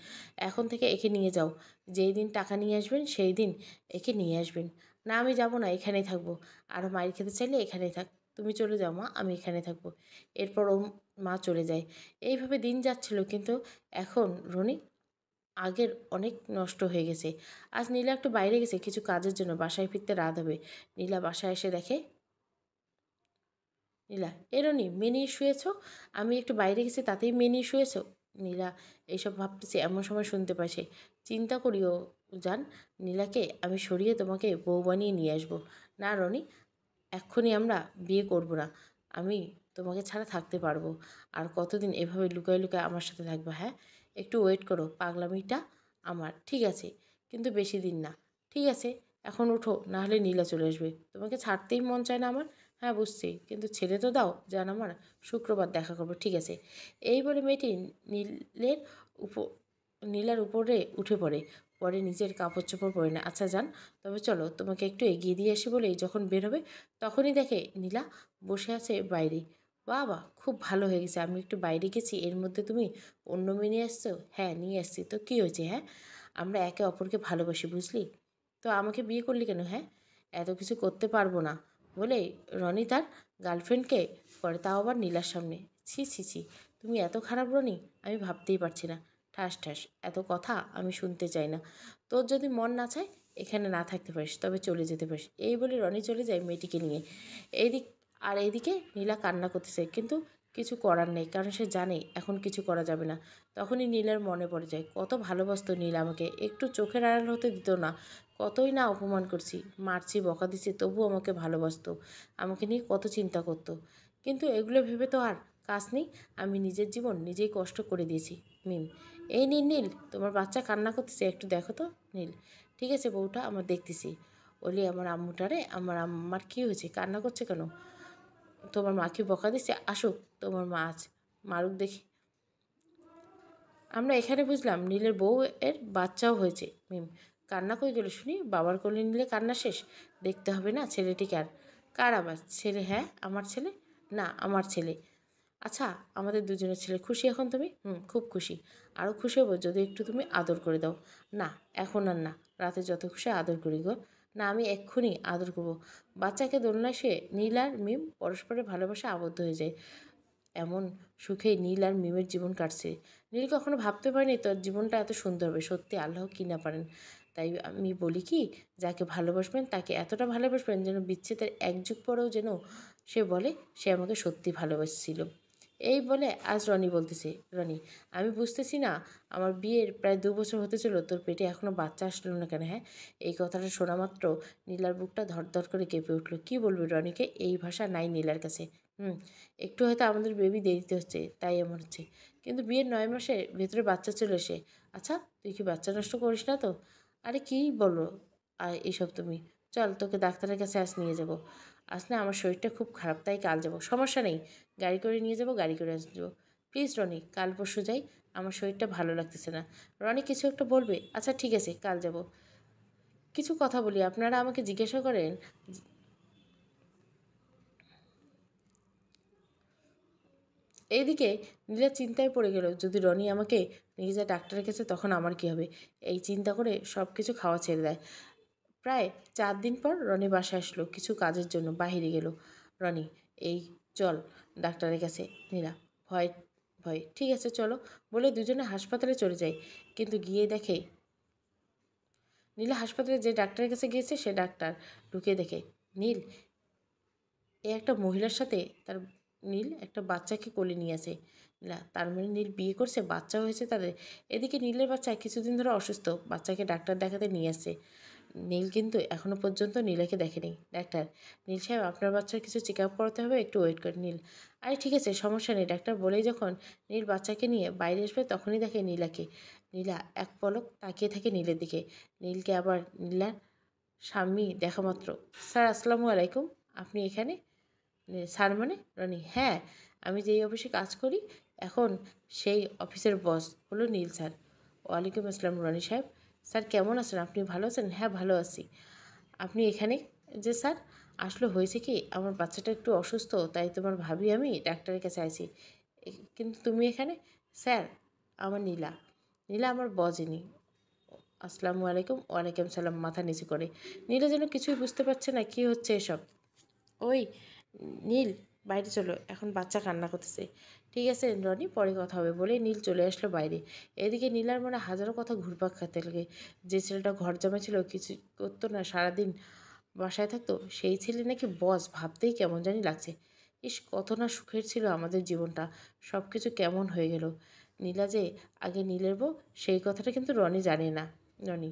এখন থেকে একে নিয়ে যাও, যেই দিন টাকা নিয়ে আসবেন সেই দিন একে নিয়ে আসবেন। না আমি যাব না, এখানেই থাকবো। আরও মায়ের খেতে চাইলে এখানেই থাক। তুমি চলে যাও মা, আমি এখানে থাকবো। এরপর ও মা চলে যায়। এইভাবে দিন যাচ্ছিল, কিন্তু এখন রনি আগের অনেক নষ্ট হয়ে গেছে। আজ নীলা একটু বাইরে গেছে কিছু কাজের জন্য, বাসায় ফিরতে রাত হবে। নীলা বাসায় এসে দেখে, নীলা, এরনি মেয়ে নিয়ে শুয়েছ? আমি একটু বাইরে গেছি তাতেই মেয়ে নিয়ে শুয়েছ? নীলা এইসব ভাবতেছে এমন সময় শুনতে পাচ্ছে, চিন্তা করিও জান, নীলাকে আমি সরিয়ে তোমাকে বউ বানিয়ে নিয়ে আসবো। না রনি, এক্ষুনি আমরা বিয়ে করব না। আমি তোমাকে ছাড়া থাকতে পারবো? আর কতদিন এভাবে লুকায় লুকায় আমার সাথে থাকবে? হ্যাঁ, একটু ওয়েট করো, পাগলামিটা আমার ঠিক আছে, কিন্তু বেশি দিন না। ঠিক আছে, এখন ওঠো, না হলে নীলা চলে আসবে। তোমাকে ছাড়তেই মন চায় না আমার। হ্যাঁ বুঝছি, কিন্তু ছেড়ে তো দাও, জান আমার শুক্রবার দেখা করবো, ঠিক আছে? এই বলে মেয়েটি নীলের উপর নীলার উপরে উঠে পড়ে। পরে নিজের কাপড় চোপড় পরে না। আচ্ছা যান, তবে চলো তোমাকে একটু এগিয়ে দিয়ে আসি। বলেই যখন বের হবে তখনই দেখে নীলা বসে আছে বাইরে। বাবা, খুব ভালো হয়ে গেছে, আমি একটু বাইরে গেছি, এর মধ্যে তুমি অন্য মেয়ে নিয়ে আসছো? হ্যাঁ নিয়ে আসছি, তো কী হয়েছে? হ্যাঁ, আমরা একে অপরকে ভালোবাসি, বুঝলি? তো আমাকে বিয়ে করলি কেন? হ্যাঁ, এত কিছু করতে পারবো না বলেই রনি তার গার্লফ্রেন্ডকে করে, তাও আবার নীলার সামনে। ছি ছি ছি, তুমি এত খারাপ রনি, আমি ভাবতেই পারছি না। ঠাস ঠাস, এত কথা আমি শুনতে চাই না। তোর যদি মন না চায় এখানে না থাকতে পারিস, তবে চলে যেতে পারিস। এই বলে রনি চলে যায় মেয়েটিকে নিয়ে। এইদিক এইদিকে নীলা কান্না করতেছে, কিন্তু কিছু করার নেই, কারণ সে জানে এখন কিছু করা যাবে না। তখনই নীলার মনে পড়ে যায় কত ভালোবাসতো নীল আমাকে, একটু চোখের আড়াল হতে দিত না। কতই না অপমান করছি, মারছি, বকা দিছি, তবুও আমাকে ভালোবাসতো, আমাকে নিয়ে কত চিন্তা করতো। কিন্তু এগুলো ভেবে তো আর কাজ নেই, আমি নিজের জীবন নিজেই কষ্ট করে দিয়েছি। মিম, এই নীল, নীল তোমার বাচ্চা কান্না করতেছে, একটু দেখো তো। নীল, ঠিক আছে বউটা, আমার দেখতেছি। ওলি আমার আম্মুটারে, আমার আম্মার কী হয়েছে, কান্না করছে কেন? তোমার মাকে বকা দিচ্ছে, আসুক তোমার মা, আজ মারুক দেখি। আমরা এখানে বুঝলাম নীলের বউ এর বাচ্চাও হয়েছে। মিম, কান্না কই গেল শুনি, বাবার কোলে নিলে কান্না শেষ? দেখতে হবে না ছেলেটিকে আর? কার আবার ছেলে? হ্যাঁ আমার ছেলে। না আমার ছেলে। আচ্ছা, আমাদের দুজনের ছেলে। খুশি এখন তুমি? খুব খুশি। আরও খুশি হবো যদি একটু তুমি আদর করে দাও। না, এখন আর না, রাতে যত খুশি আদর করি গো। না, আমি এক্ষুনি আদর করবো। বাচ্চাকে দোলনায় শুয়ে নীল আর মিম পরস্পরের ভালোবাসা আবদ্ধ হয়ে যায়। এমন সুখে নীল আর মিমের জীবন কাটছে। নীল কখনো ভাবতে পারেনি তোর জীবনটা এত সুন্দর হবে। সত্যি আল্লাহ কি না পারেন। তাই আমি বলি কি, যাকে ভালোবাসবেন তাকে এতটা ভালোবাসবেন যেন বিচ্ছেদের এক যুগ পরেও যেন সে বলে সে আমাকে সত্যি ভালোবাসছিল। এই বলে আজ রনি বলতেছে, রনি, আমি বুঝতেছি না, আমার বিয়ের প্রায় 2 বছর হতে চলো, তোর পেটে এখনও বাচ্চা আসলো না কেন? হ্যাঁ, এই কথাটা শোনা মাত্র নীলার বুকটা ধরধর করে কেঁপে উঠলো। কী বলবে রনিকে? এই ভাষা নাই নীলার কাছে। হুম একটু হয়তো আমাদের বেবি দেরিতে হচ্ছে তাই এমন হচ্ছে, কিন্তু বিয়ের 9 মাসের ভেতরে বাচ্চা চলে এসে। আচ্ছা, তুই কি বাচ্চা নষ্ট করিস না তো? আরে কী বলো আর এইসব তুমি? চল তোকে ডাক্তারের কাছে আজ নিয়ে যাব। আজ না আমার শরীরটা খুব খারাপ, তাই কাল যাব। সমস্যা নেই, গাড়ি করে নিয়ে যাব, গাড়ি করে আসবো। প্লিজ রনি, কাল পরশু যাই, আমার শরীরটা ভালো লাগতেছে না। রনি কিছু একটা বলবে। আচ্ছা ঠিক আছে, কাল যাব। কিছু কথা বলি, আপনারা আমাকে জিজ্ঞাসা করেন। এইদিকে নীলা চিন্তায় পড়ে গেল, যদি রনি আমাকে নিয়ে যায় ডাক্তারের কাছে তখন আমার কী হবে? এই চিন্তা করে সব কিছু খাওয়া ছেড়ে দেয়। প্রায় 4 দিন পর রনি বাসায় আসলো কিছু কাজের জন্য, বাহিরে গেল। রনি, এই চল ডাক্তারের কাছে। নীলা, ভয় ভয়, ঠিক আছে চলো বলে দুজনে হাসপাতালে চলে যায়। কিন্তু গিয়ে দেখে, নীলা হাসপাতালে যে ডাক্তারের কাছে গিয়েছে সে ডাক্তার ঢুকে দেখে নীল এ একটা মহিলার সাথে তার, নীল একটা বাচ্চাকে কোলে নিয়ে আসে। নীলা, তার মানে নীল বিয়ে করছে, বাচ্চা হয়েছে তাদের। এদিকে নীলের বাচ্চা কিছুদিন ধরে অসুস্থ, বাচ্চাকে ডাক্তার দেখাতে নিয়ে আসছে। নীল কিন্তু এখনও পর্যন্ত নীলাকে দেখেনি। ডাক্তার, নীল সাহেব আপনার বাচ্চার কিছু চেক আপ করাতে হবে, একটু ওয়েট করেন। নীল, আরে ঠিক আছে সমস্যা নেই ডাক্তার বলেই যখন নীল বাচ্চাকে নিয়ে বাইরে আসবে তখনই দেখে নীলাকে। নীলা এক পলক তাকিয়ে থাকে নীলের দিকে। নীলকে আবার নীলার স্বামী দেখা মাত্র, স্যার আসসালামু আলাইকুম, আপনি এখানে? স্যার মানে? রনি, হ্যাঁ, আমি যেই অফিসে কাজ করি এখন সেই অফিসের বস হলো নীল স্যার। ওয়ালাইকুম আসসালাম রনি সাহেব। স্যার কেমন আছেন আপনি, ভালো আছেন? হ্যাঁ ভালো আছি। আপনি এখানে? যে স্যার, আসলে হয়েছে কি, আমার বাচ্চাটা একটু অসুস্থ, তাই তোমার ভাবি আমি ডাক্তারের কাছে আছি। কিন্তু তুমি এখানে? স্যার, আমার নীলা। নীলা আমার বজেনি। আসসালামু আলাইকুম। ওয়ালাইকুম সালাম মাথা নিচু করে। নীলা যেন কিছুই বুঝতে পারছে না কি হচ্ছে এসব। ওই নীল, বাইরে চলো, এখন বাচ্চা কান্না করতেছে। ঠিক আছে রনি, পরে কথা হবে বলে নীল চলে আসলো বাইরে। এদিকে নীলার মনে হাজারো কথা ঘুরপাক খাতে লাগে। যে ছেলেটা ঘর জামাই ছিল, কিছু করতো না, সারাদিন বাসায় থাকতো, সেই ছেলে নাকি বস, ভাবতেই কেমন জানি লাগছে। ইস, কত না সুখের ছিল আমাদের জীবনটা, সব কিছু কেমন হয়ে গেল। নীলা যে আগে নীলের বউ, সেই কথাটা কিন্তু রনি জানে না। রনি: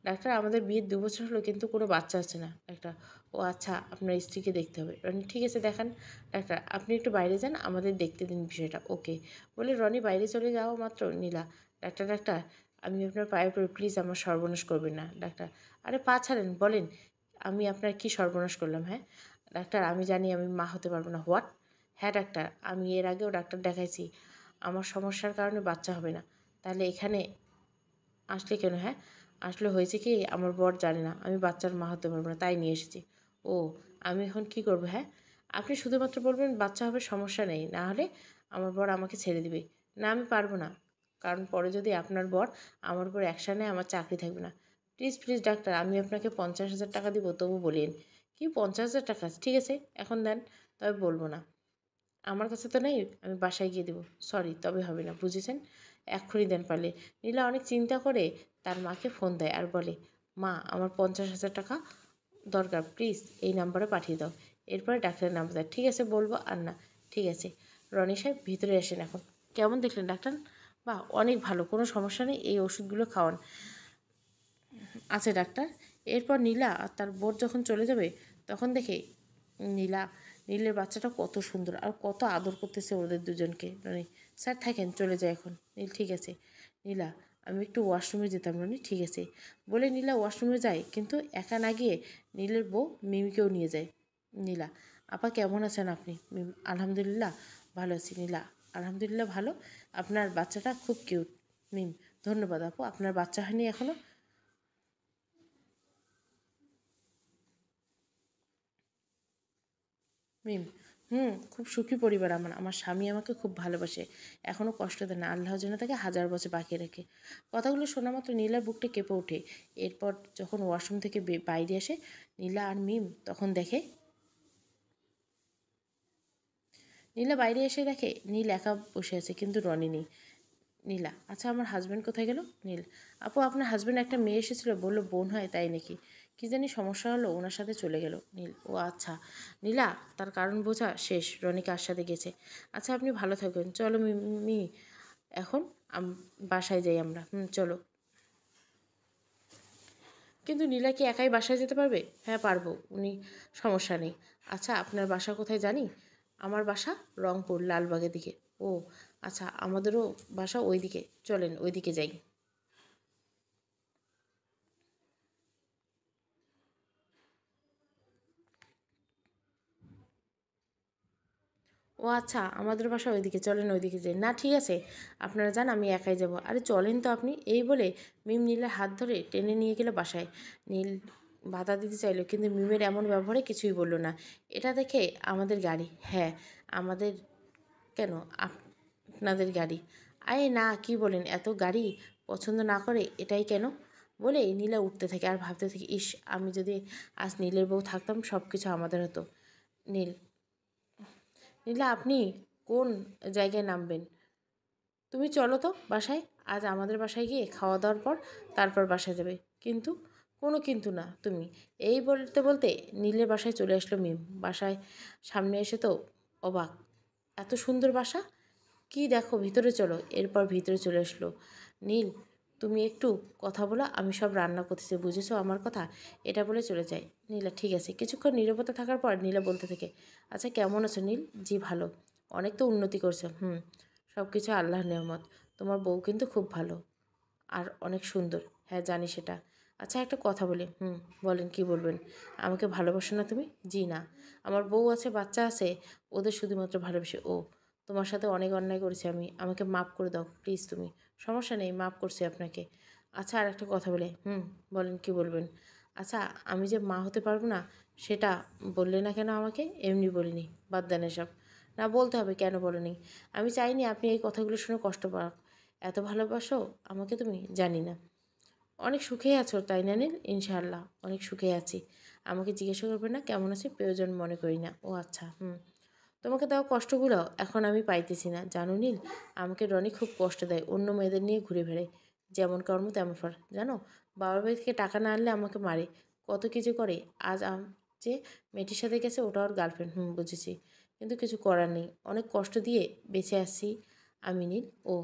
ডাক্তার, আমাদের বিয়ের 2 বছর হলো কিন্তু কোনো বাচ্চা আছে না। ডাক্তার: ও আচ্ছা, আপনার স্ত্রীকে দেখতে হবে। রনি: ঠিক আছে, দেখান। ডাক্তার: আপনি একটু বাইরে যান, আমাদের দেখতে দিন বিষয়টা। ওকে বলে রনি বাইরে চলে যাওয়া মাত্র নীলা: ডাক্তার, ডাক্তার, আমি আপনার পায়ে পড়ি, প্লিজ আমার সর্বনাশ করবেন না। ডাক্তার: আরে পা ছাড়েন, বলেন আমি আপনার কি সর্বনাশ করলাম? হ্যাঁ ডাক্তার, আমি জানি আমি মা হতে পারবো না। হোয়াট? হ্যাঁ ডাক্তার, আমি এর আগেও ডাক্তার দেখাইছি, আমার সমস্যার কারণে বাচ্চা হবে না। তাহলে এখানে আসলে কেন? হ্যাঁ আসলে হয়েছে কি, আমার বর জানে না আমি বাচ্চার মা হতে পারবো না, তাই নিয়ে এসেছি। ও, আমি এখন কি করবো? হ্যাঁ, আপনি শুধুমাত্র বলবেন বাচ্চা হবে, সমস্যা নেই, না হলে আমার বর আমাকে ছেড়ে দিবে। না, আমি পারবো না, কারণ পরে যদি আপনার বর আমার উপর অ্যাকশান নেয়, আমার চাকরি থাকবে না। প্লিজ প্লিজ ডাক্তার, আমি আপনাকে 50,000 টাকা দিব, তবু বলেন। কি 50,000 টাকা? ঠিক আছে এখন দেন, তবে বলবো না। আমার কাছে তো নেই, আমি বাসায় গিয়ে দেবো। সরি, তবে হবে না, বুঝেছেন? এক্ষুনি দেন পারলে। নীলা অনেক চিন্তা করে তার মাকে ফোন দেয় আর বলে: মা, আমার 50,000 টাকা দরকার, প্লিজ এই নাম্বারে পাঠিয়ে দাও। এরপরে ডাক্তারের নাম্বার দেয়। ঠিক আছে বলবো আর না। ঠিক আছে রনি সাহেব, ভিতরে আসেন এখন। কেমন দেখলেন ডাক্তার? বা অনেক ভালো, কোনো সমস্যা নেই, এই ওষুধগুলো খাওয়ান। আছে ডাক্তার। এরপর নীলা আর তার বোর যখন চলে যাবে, তখন দেখে নীলা নীলের বাচ্চাটা কত সুন্দর আর কত আদর করতেছে ওদের দুজনকে। রনি: স্যার থাকেন, চলে যায় এখন। নীল: ঠিক আছে। নীলা: আমি একটু ওয়াশরুমে যেতাম। রনি: ঠিক আছে বলে নীলা ওয়াশরুমে যায়, কিন্তু একা না গিয়ে নীলের বউ মিমিকেও নিয়ে যায়। নীলা: আপা কেমন আছেন আপনি? মিম: আলহামদুলিল্লাহ ভালো আছি। নীলা: আলহামদুলিল্লাহ ভালো, আপনার বাচ্চাটা খুব কিউট। মিম: ধন্যবাদ আপু, আপনার বাচ্চা হয়নি এখনও? মিম: খুব সুখী পরিবার আমার, আমার স্বামী আমাকে খুব ভালোবাসে, এখনও কষ্ট দেয় না, আল্লাহ যেন তাকে 1000 বছর বাকি রাখে। কথাগুলো শোনা মাত্র নীলার বুকটা কেঁপে ওঠে। এরপর যখন ওয়াশরুম থেকে বাইরে আসে নীলা আর মিম, তখন দেখে নীলা বাইরে এসে দেখে নীল একা বসে আছে, কিন্তু রনি নেই। নীলা: আচ্ছা, আমার হাজব্যান্ড কোথায় গেল? নীল: আপু, আপনার হাজব্যান্ড একটা মেয়ে এসেছিলো, বললো বোন হয়, তাই নাকি? কী জানি সমস্যা হলো, ওনার সাথে চলে গেল। নীল: ও আচ্ছা। নীলা তার কারণ বোঝা শেষ, রনি কার সাথে গেছে। আচ্ছা, আপনি ভালো থাকবেন, চলো মিমি, এখন বাসায় যাই আমরা। চলো। কিন্তু নীলা কি একাই বাসায় যেতে পারবে? হ্যাঁ পারবো, উনি, সমস্যা নেই। আচ্ছা, আপনার বাসা কোথায় জানি? আমার বাসা রংপুর, লালবাগের দিকে। ও আচ্ছা, আমাদেরও বাসা ওই দিকে, চলেন ওই দিকে যাই। ও আচ্ছা, আমাদের বাসা ওইদিকে, চলেন ওইদিকে যাই। না ঠিক আছে, আপনারা যান, আমি একাই যাব। আরে চলেন তো আপনি। এই বলে মিম নীলের হাত ধরে টেনে নিয়ে গেল বাসায়। নীল বাধা দিতে চাইলো, কিন্তু মিমের এমন ব্যবহারে কিছুই বলল না। এটা দেখে: আমাদের গাড়ি? হ্যাঁ আমাদের। কেন আপনাদের গাড়ি? আরে না, কি বলেন, এত গাড়ি পছন্দ না করে এটাই কেন? বলে নীলা উঠতে থাকে আর ভাবতে থাকে, ইস, আমি যদি আজ নীলের বউ থাকতাম, সব কিছু আমাদের হতো। নীল: নীলা, আপনি কোন জায়গায় নামবেন? তুমি চলো তো বাসায়, আজ আমাদের বাসায় গিয়ে খাওয়া দাওয়ার পর তারপর বাসায় যাবে। কিন্তু? কোনো কিন্তু না তুমি। এই বলতে বলতে নীলের বাসায় চলে আসলো মিম। বাসায় সামনে এসে তো অবাক, এত সুন্দর বাসা, কি দেখো, ভিতরে চলো। এরপর ভিতরে চলে আসলো। নীল, তুমি একটু কথা বলো, আমি সব রান্না করতেছি, বুঝেছো আমার কথা? এটা বলে চলে যায়। নীলা: ঠিক আছে। কিছুক্ষণ নীরবতা থাকার পর নীলা বলতে থাকে: আচ্ছা কেমন আছো নীল? জি ভালো। অনেক তো উন্নতি করছো। সব কিছু আল্লাহর নেয়ামত। তোমার বউ কিন্তু খুব ভালো আর অনেক সুন্দর। হ্যাঁ জানি সেটা। আচ্ছা একটা কথা বলি। বলেন, কি বলবেন? আমাকে ভালোবাসো না তুমি? জি না। আমার বউ আছে, বাচ্চা আছে, ওদের শুধুমাত্র ভালোবাসি। ও, তোমার সাথে অনেক অন্যায় করেছি আমি, আমাকে মাফ করে দাও প্লিজ তুমি। সমস্যা নেই, মাফ করছি আপনাকে। আচ্ছা আর একটা কথা বলে। বলেন, কি বলবেন? আচ্ছা, আমি যে মা হতে পারবো না সেটা বললে না কেন আমাকে? এমনি বলিনি, বাদ দেন এসব। না বলতে হবে কেন বলোনি? আমি চাইনি আপনি এই কথাগুলো শুনে কষ্ট পাক। এত ভালোবাসো আমাকে তুমি জানি না। অনেক সুখেই আছো তাই না নীল? ইনশাআল্লাহ অনেক সুখেই আছি। আমাকে জিজ্ঞাসা করবে না কেমন আছি? প্রয়োজন মনে করি না। ও আচ্ছা, তোমাকে দেওয়া কষ্টগুলো এখন আমি পাইতেছি না জানো নীল। আমাকে রনি খুব কষ্ট দেয়, অন্য মেয়েদের নিয়ে ঘুরে বেড়ায়। যেমন কর্ম তেমন ফল জানো। বাবার বাড়ি থেকে টাকা না আনলে আমাকে মারে, কত কিছু করে। আজ যে মেয়েটির সাথে গেছে ওটা ওর গার্লফ্রেন্ড, বুঝেছি। কিন্তু কিছু করার নেই, অনেক কষ্ট দিয়ে বেঁচে আসছি আমি নীল। ও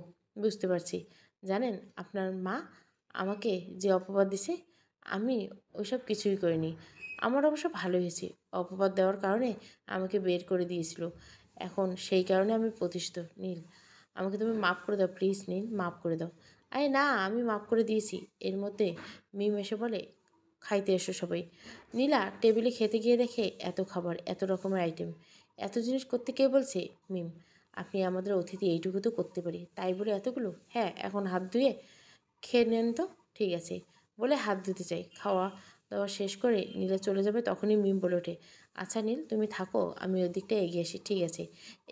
বুঝতে পারছি। জানেন আপনার মা আমাকে যে অপবাদ দিছে, আমি ওইসব কিছুই করিনি। আমার অবশ্য ভালো হয়েছে, অপবাদ দেওয়ার কারণে আমাকে বের করে দিয়েছিল। এখন সেই কারণে আমি প্রতিষ্ঠিত নীল। আমাকে তুমি মাফ করে দাও প্লিজ নীল, মাফ করে দাও। আরে না, আমি মাফ করে দিয়েছি। এর মধ্যে মিম এসে বলে, খাইতে এসো সবাই। নীলা টেবিলে খেতে গিয়ে দেখে এত খাবার, এত রকমের আইটেম। এত জিনিস করতে কে বলছে? মিম, আপনি আমাদের অতিথি, এইটুকু তো করতে পারি, তাই বলে এতগুলো? হ্যাঁ, এখন হাত ধুয়ে খেয়ে নেন তো। ঠিক আছে বলে হাত ধুতে চাই। খাওয়া দাওয়া শেষ করে নীলা চলে যাবে, তখনই মিম বলে ওঠে, আচ্ছা নীল তুমি থাকো, আমি ওই দিকটা এগিয়ে আসি। ঠিক আছে।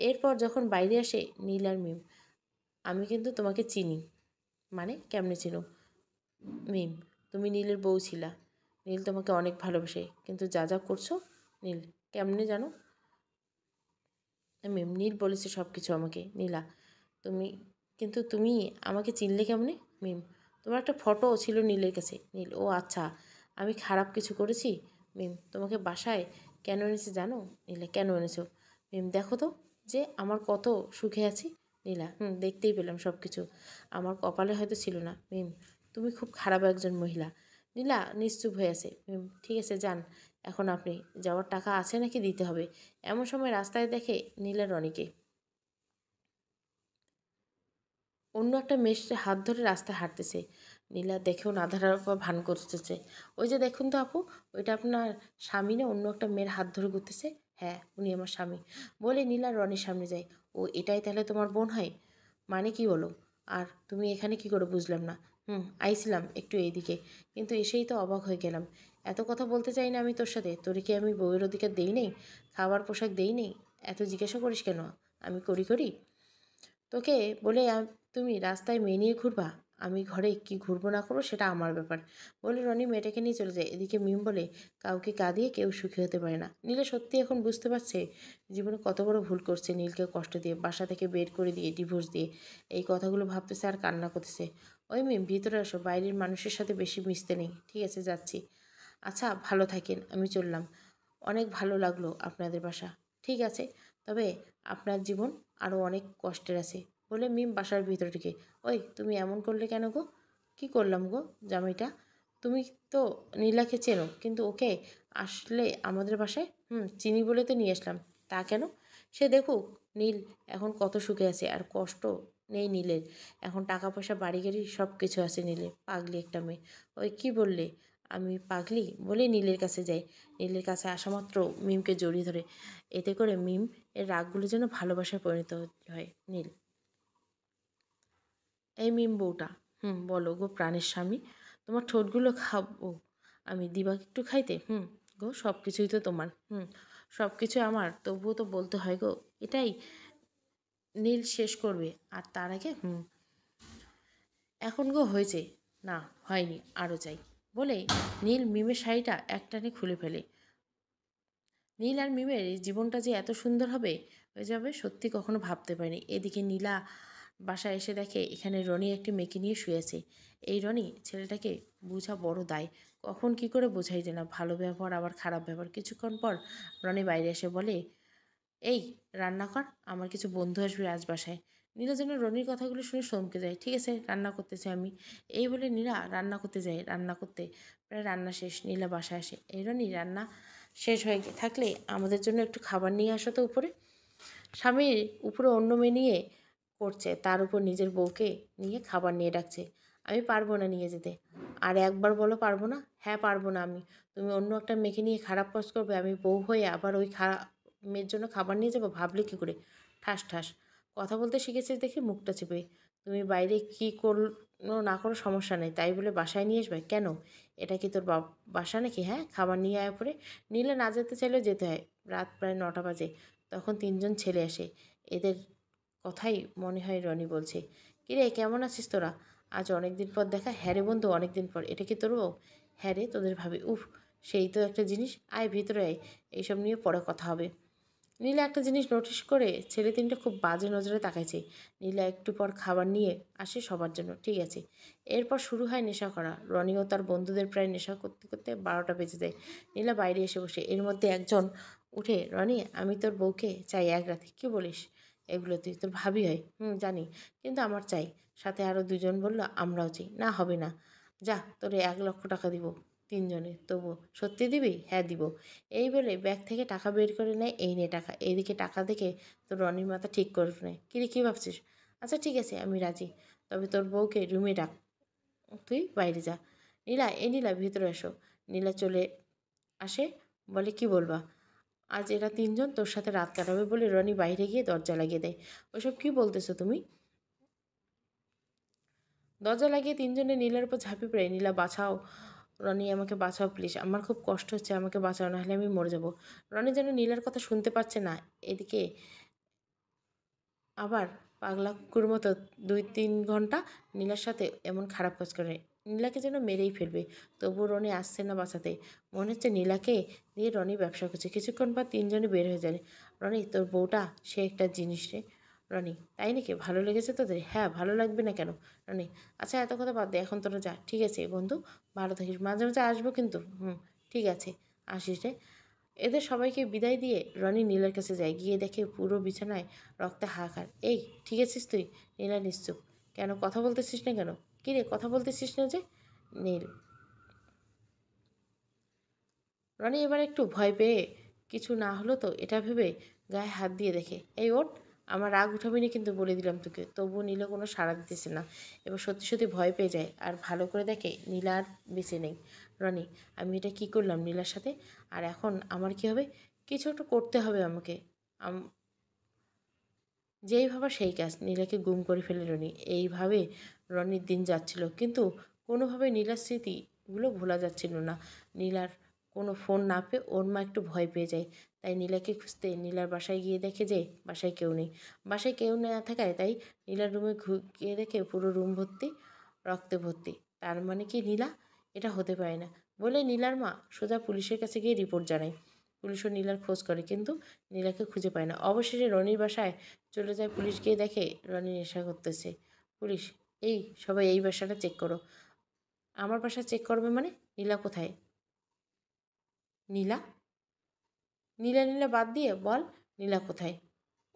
এরপর যখন বাইরে আসে নীল আর মিম, আমি কিন্তু তোমাকে চিনি। মানে কেমনে চিনো? মিম, তুমি নীলের বউ ছিলা। নীল তোমাকে অনেক ভালোবাসে, কিন্তু যা যা করছো। নীল, কেমনে জানো? মিম, নীল বলেছে সব কিছু আমাকে। নীলা, তুমি কিন্তু তুমি আমাকে চিনলে কেমনে? মিম, তোমার একটা ফটো ছিল নীলের কাছে। নীল, ও আচ্ছা, আমি খারাপ কিছু করেছি? মিম, তোমাকে বাসায় কেন এনেছে জানো? নীলা, কেন এনেছো? মিম, দেখো তো যে আমার কত সুখে আছি। নীলা, দেখতেই পেলাম সব কিছু, আমার কপালে হয়তো ছিল না। মিম, তুমি খুব খারাপ একজন মহিলা। নীলা নিশ্চুপ হয়ে আছে। মিম, ঠিক আছে যান, এখন আপনি যাওয়ার টাকা আছে নাকি দিতে হবে? এমন সময় রাস্তায় দেখে নীলা রনিকে অন্য একটা মেয়ের হাত ধরে রাস্তায় হাঁটতেছে। নীলা দেখেও না ধরার পর ভান করতেছে। ওই যে দেখুন তো আপু, ওইটা আপনার স্বামী না? অন্য একটা মেয়ের হাত ধরে ঘুরতেছে। হ্যাঁ, উনি আমার স্বামী বলে নীলা রনির সামনে যায়। ও এটাই তাহলে তোমার বোন হয়? মানে কি বলো? আর তুমি এখানে কি করে বুঝলাম না? আইছিলাম একটু এইদিকে, কিন্তু এসেই তো অবাক হয়ে গেলাম। এত কথা বলতে চাই না আমি তোর সাথে, তোরে কি আমি বউয়ের অধিকার দেই নেই? খাবার পোশাক দেই নেই? এত জিজ্ঞাসা করিস কেন? আমি করি তোকে বলে তুমি রাস্তায় মেয়ে নিয়ে ঘুরবা? আমি ঘরে কি ঘুরবো না করবো সেটা আমার ব্যাপার বলে রনি মেয়েটাকে নিয়ে চলে যায়। এদিকে মিম বলে, কাউকে কাঁদিয়ে কেউ সুখী হতে পারে না। নীলা সত্যি এখন বুঝতে পারছে জীবনে কত বড় ভুল করছে। নীলকে কষ্ট দিয়ে, বাসা থেকে বের করে দিয়ে, ডিভোর্স দিয়ে। এই কথাগুলো ভাবতেছে আর কান্না করতেছে। ওই মিম, ভিতরে আসো, বাইরের মানুষের সাথে বেশি মিশতে নেই। ঠিক আছে যাচ্ছি। আচ্ছা ভালো থাকেন, আমি চললাম। অনেক ভালো লাগলো আপনাদের বাসা। ঠিক আছে, তবে আপনার জীবন আরও অনেক কষ্টের আছে বলে মিম বাসার ভিতর ঢুকে। ওই তুমি এমন করলে কেন গো? কি করলাম গো জামাইটা? তুমি তো নীলাকে চেনো, কিন্তু ওকে আসলে আমাদের বাসায়? চিনি বলে তো নিয়ে আসলাম। তা কেন? সে দেখুক নীল এখন কত সুখে আছে, আর কষ্ট নেই নীলের। এখন টাকা পয়সা বাড়ি গাড়ি সব কিছু আছে নীলের। পাগলি একটা মেয়ে। ওই কি বললে? আমি পাগলি বলে নীলের কাছে যাই। নীলের কাছে আসা মাত্র মিমকে জড়িয়ে ধরে। এতে করে মিম এর রাগগুলো যেন ভালোবাসায় পরিণত হয়। নীল, এই মিম বউটা, বলো গো প্রাণের স্বামী, তোমার ঠোঁটগুলো খাবো আমি, দিবা একটু খাইতে? গো সব কিছুই তো তোমার, সব কিছু আমার, তবুও তো বলতে হয় গো। এটাই নীল শেষ করবে, আর তার আগে এখন গো হয়েছে। না হয়নি, আরও চাই বলে নীল মিমের শাড়িটা একটানে খুলে ফেলে। নীল আর মিমের এই জীবনটা যে এত সুন্দর হবে হয়ে যাবে সত্যি কখনো ভাবতে পারিনি। এদিকে নীলা বাসায় এসে দেখে এখানে রনি একটি মেয়েকে নিয়ে শুয়েছে। এই রনি ছেলেটাকে বোঝা বড় দায়। কখন কি করে বোঝাই যায় না, ভালো ব্যবহার আবার খারাপ ব্যবহার। কিছুক্ষণ পর রনি বাইরে এসে বলে, এই রান্না কর, আমার কিছু বন্ধু আসবে আজ বাসায়। নীলা যেন রনির কথাগুলো শুনে চমকে যায়। ঠিক আছে রান্না করতেছে আমি, এই বলে নীলা রান্না করতে যায়। রান্না করতে প্রায় রান্না শেষ, নীলা বাসায় আসে। এই রনি রান্না শেষ হয়ে থাকলে আমাদের জন্য একটু খাবার নিয়ে আসো তো উপরে। স্বামীর উপরে অন্য মেয়ে নিয়ে করছে, তার উপর নিজের বউকে নিয়ে খাবার নিয়ে ডাকছে। আমি পারবো না নিয়ে যেতে। আর একবার বলো পারবো না। হ্যাঁ পারবো না আমি। তুমি অন্য একটা মেয়েকে নিয়ে খারাপ কাজ করবে, আমি বউ হয়ে আবার ওই খারাপ মেয়ের জন্য খাবার নিয়ে যাবো, ভাবলে কী করে? ঠাস ঠাস কথা বলতে শিখেছিস দেখি মুখটা চেপে। তুমি বাইরে কী করো না করো সমস্যা নেই, তাই বলে বাসায় নিয়ে আসবে কেন? এটা কি তোর বাসা নাকি? হ্যাঁ, খাবার নিয়ে আয় পরে। নিলে না যেতে চাইলেও যেতে হয়। রাত প্রায় 9টা বাজে। তখন তিনজন ছেলে আসে। এদের কথাই মনে হয় রনি বলছে। কিরে কেমন আছিস তোরা? আজ অনেক দিন পর দেখা। হ্যাঁ রে বন্ধু, অনেক দিন পর। এটা কি তোর বউ? হ্যাঁ রে, তোদের ভাবি। উফ, সেই তো একটা জিনিস। আয় ভিতরে আয়, এইসব নিয়ে পরে কথা হবে। নীলা একটা জিনিস নোটিস করে ছেলে তিনটা খুব বাজে নজরে তাকাইছে। নীলা একটু পর খাবার নিয়ে আসে সবার জন্য। ঠিক আছে। এরপর শুরু হয় নেশা করা। রনি ও তার বন্ধুদের প্রায় নেশা করতে করতে 12টা বেজে যায়। নীলা বাইরে এসে বসে। এর মধ্যে একজন উঠে, রনি আমি তোর বউকে চাই এক রাতে। কি বলিস এগুলো? তুই তোর ভাবি হয়। জানি, কিন্তু আমার চাই। সাথে আরও দুজন বলল আমরাও চাই। না হবে না, যা তোরে 1 লক্ষ টাকা দিব তিনজনে। তবু সত্যি দিবি? হ্যাঁ দিব। এই বলে ব্যাগ থেকে টাকা বের করে নেয়। এই নে টাকা। এইদিকে টাকা দেখে তোর রনির মাথা ঠিক করে নেয়। কিরে কী ভাবছিস? আচ্ছা ঠিক আছে, আমি রাজি। তবে তোর বউকে রুমে ডাক, তুই বাইরে যা। নীলা, নীলা ভিতরে এসো। নীলা চলে আসে, বলে কি বলবা? আজ এরা তিনজন তোর সাথে রাত কাটাবে বলে রনি বাইরে গিয়ে দরজা লাগিয়ে দেয়। ওসব কি বলতেছো তুমি? দরজা লাগিয়ে তিনজনে নীলার উপর ঝাঁপিয়ে পড়ে। নীলা বাঁচাও, রনি আমাকে বাঁচাও প্লিজ, আমার খুব কষ্ট হচ্ছে, আমাকে বাঁচাও, নাহলে আমি মরে যাব। রনি যেন নীলার কথা শুনতে পাচ্ছে না। এদিকে আবার পাগলা কুকুর মতো 2-3 ঘন্টা নীলার সাথে এমন খারাপ কাজ করে। নীলাকে যেন মেরেই ফেলবে। তবু রনি আসছে না বাঁচাতে। মনে হচ্ছে নীলাকে দিয়ে রনি ব্যবসা করছে। কিছুক্ষণ পর তিনজনে বের হয়ে যায়। রনি তোর বউটা সে একটা জিনিস রে। রনি তাই নাকি? ভালো লেগেছে তোদের? হ্যাঁ, ভালো লাগবে না কেন? রনি আচ্ছা এত কথা বাদ দে, এখন তোরা যা। ঠিক আছে বন্ধু, ভালো থাকিস। মাঝে মাঝে আসবো কিন্তু। ঠিক আছে, আসিস রে। এদের সবাইকে বিদায় দিয়ে রনি নীলার কাছে যায়। গিয়ে দেখে পুরো বিছানায় রক্তে হাহাকার। এই ঠিক আছিস তুই? নীলা নিশ্চুপ। কেন কথা বলতেছিস না কেন? কিরে কথা বলতেছিস না যে? নীল রনি এবার একটু ভয় পেয়ে, কিছু না হলো তো এটা ভেবে গায়ে হাত দিয়ে দেখে। এই ওঠ, আমার রাগ উঠাবি না কিন্তু বলে দিলাম তোকে। তবুও নীলা কোনো সাড়া দিতেছে না। এবার সত্যি সত্যি ভয় পেয়ে যায় আর ভালো করে দেখে নীলা আর বেঁচে নেই। রনি আমি এটা কি করলাম নীলার সাথে? আর এখন আমার কি হবে? কিছু একটা করতে হবে আমাকে। যেই ভাবা সেই কাজ। নীলাকে গুম করে ফেলে রনি। এইভাবে রনির দিন যাচ্ছিল, কিন্তু কোনোভাবে নীলার স্মৃতিগুলো ভোলা যাচ্ছিল না। নীলার কোনো ফোন না পেয়ে ওর মা একটু ভয় পেয়ে যায়। তাই নীলাকে খুঁজতে নীলার বাসায় গিয়ে দেখে যে বাসায় কেউ নেই। বাসায় কেউ না থাকায় তাই নীলার রুমে গিয়ে দেখে পুরো রুম ভর্তি, রক্তে ভর্তি। তার মানে কি নীলা? এটা হতে পারে না বলে নীলার মা সোজা পুলিশের কাছে গিয়ে রিপোর্ট জানায়। পুলিশও নীলার খোঁজ করে, কিন্তু নীলাকে খুঁজে পায় না। অবশেষে রনির বাসায় চলে যায় পুলিশ। গিয়ে দেখে রনি নেশা করতেছে। পুলিশ এই সবাই এই বাসাটা চেক করো। আমার বাসা চেক করবে মানে? নীলা কোথায়? নীলা? নীলা নীলা বাদ দিয়ে বল, নীলা কোথায়?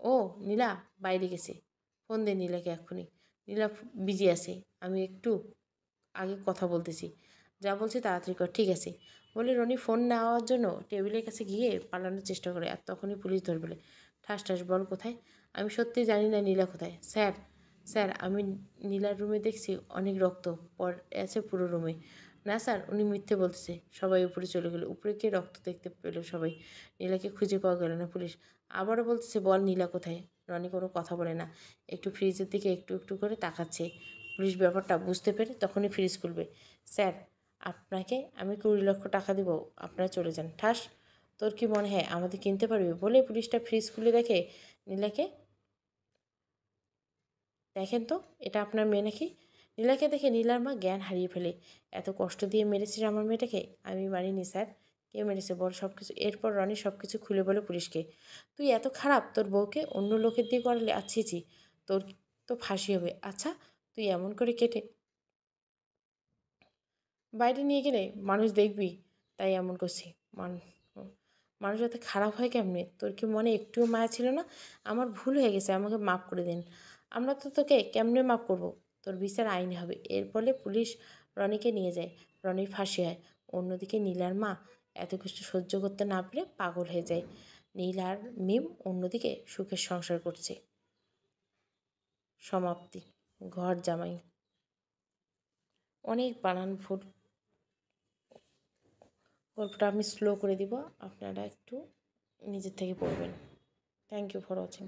ও নীলা বাইরে গেছে। ফোন দে নীলাকে এক্ষুনি। নীলা বিজি আছে, আমি একটু আগে কথা বলতেছি। যা বলছি তাড়াতাড়ি কর। ঠিক আছে বলে রনি ফোন নেওয়ার জন্য টেবিলের কাছে গিয়ে পালানোর চেষ্টা করে। আর তখনই পুলিশ ধরে বলে, ঠাস ঠাস বল কোথায়? আমি সত্যি জানি না নীলা কোথায়। স্যার, স্যার আমি নীলার রুমে দেখছি অনেক রক্ত পড়ে আছে পুরো রুমে। না স্যার, উনি মিথ্যে বলতেছে। সবাই উপরে চলে গেলো। উপরে গিয়ে রক্ত দেখতে পেল সবাই। নীলাকে খুঁজে পাওয়া গেল না। পুলিশ আবারও বলতেছে, বল নীলা কোথায়? রনি কোনো কথা বলে না, একটু ফ্রিজের দিকে একটু একটু করে তাকাচ্ছে। পুলিশ ব্যাপারটা বুঝতে পেরে তখনই ফ্রিজ খুলবে। স্যার, আপনাকে আমি 20 লক্ষ টাকা দিব, আপনারা চলে যান। ঠাস, তোর কি মনে হয় আমাদের কিনতে পারবে? বলে পুলিশটা ফ্রিজ খুলে দেখে নীলাকে। দেখেন তো, এটা আপনার মেয়ে নাকি? নীলাকে দেখে নীলার মা জ্ঞান হারিয়ে ফেলে। এত কষ্ট দিয়ে মেরেছিস আমার মেয়েটাকে? আমি মারিনি স্যার। কে মেরেছে বল সব কিছু। এরপর রনি সব কিছু খুলে বলে পুলিশকে। তুই এত খারাপ, তোর বউকে অন্য লোকের দিয়ে করালে? আচ্ছিছি, তোর তো ফাঁসি হবে। আচ্ছা তুই এমন করে কেটে বাইরে নিয়ে গেলে মানুষ দেখবি, তাই এমন করছি। মানুষ এত খারাপ হয় কেমনে? তোর কি মনে একটুও মায়া ছিল না? আমার ভুল হয়ে গেছে, আমাকে মাফ করে দিন। আমরা তো তোকে কেমনে মাফ করব? তোর বিচার আইনি হবে। এর ফলে পুলিশ রনিকে নিয়ে যায়। রনির ফাঁসি হয়। অন্যদিকে নীলার মা এত কিছু সহ্য করতে না পেরে পাগল হয়ে যায়। নীল আর মিম অন্যদিকে সুখের সংসার করছে। সমাপ্তি। ঘর জামাই। অনেক বানান ভুল। গল্পটা আমি স্লো করে দিব, আপনারা একটু নিজের থেকে পড়বেন। Thank you for watching.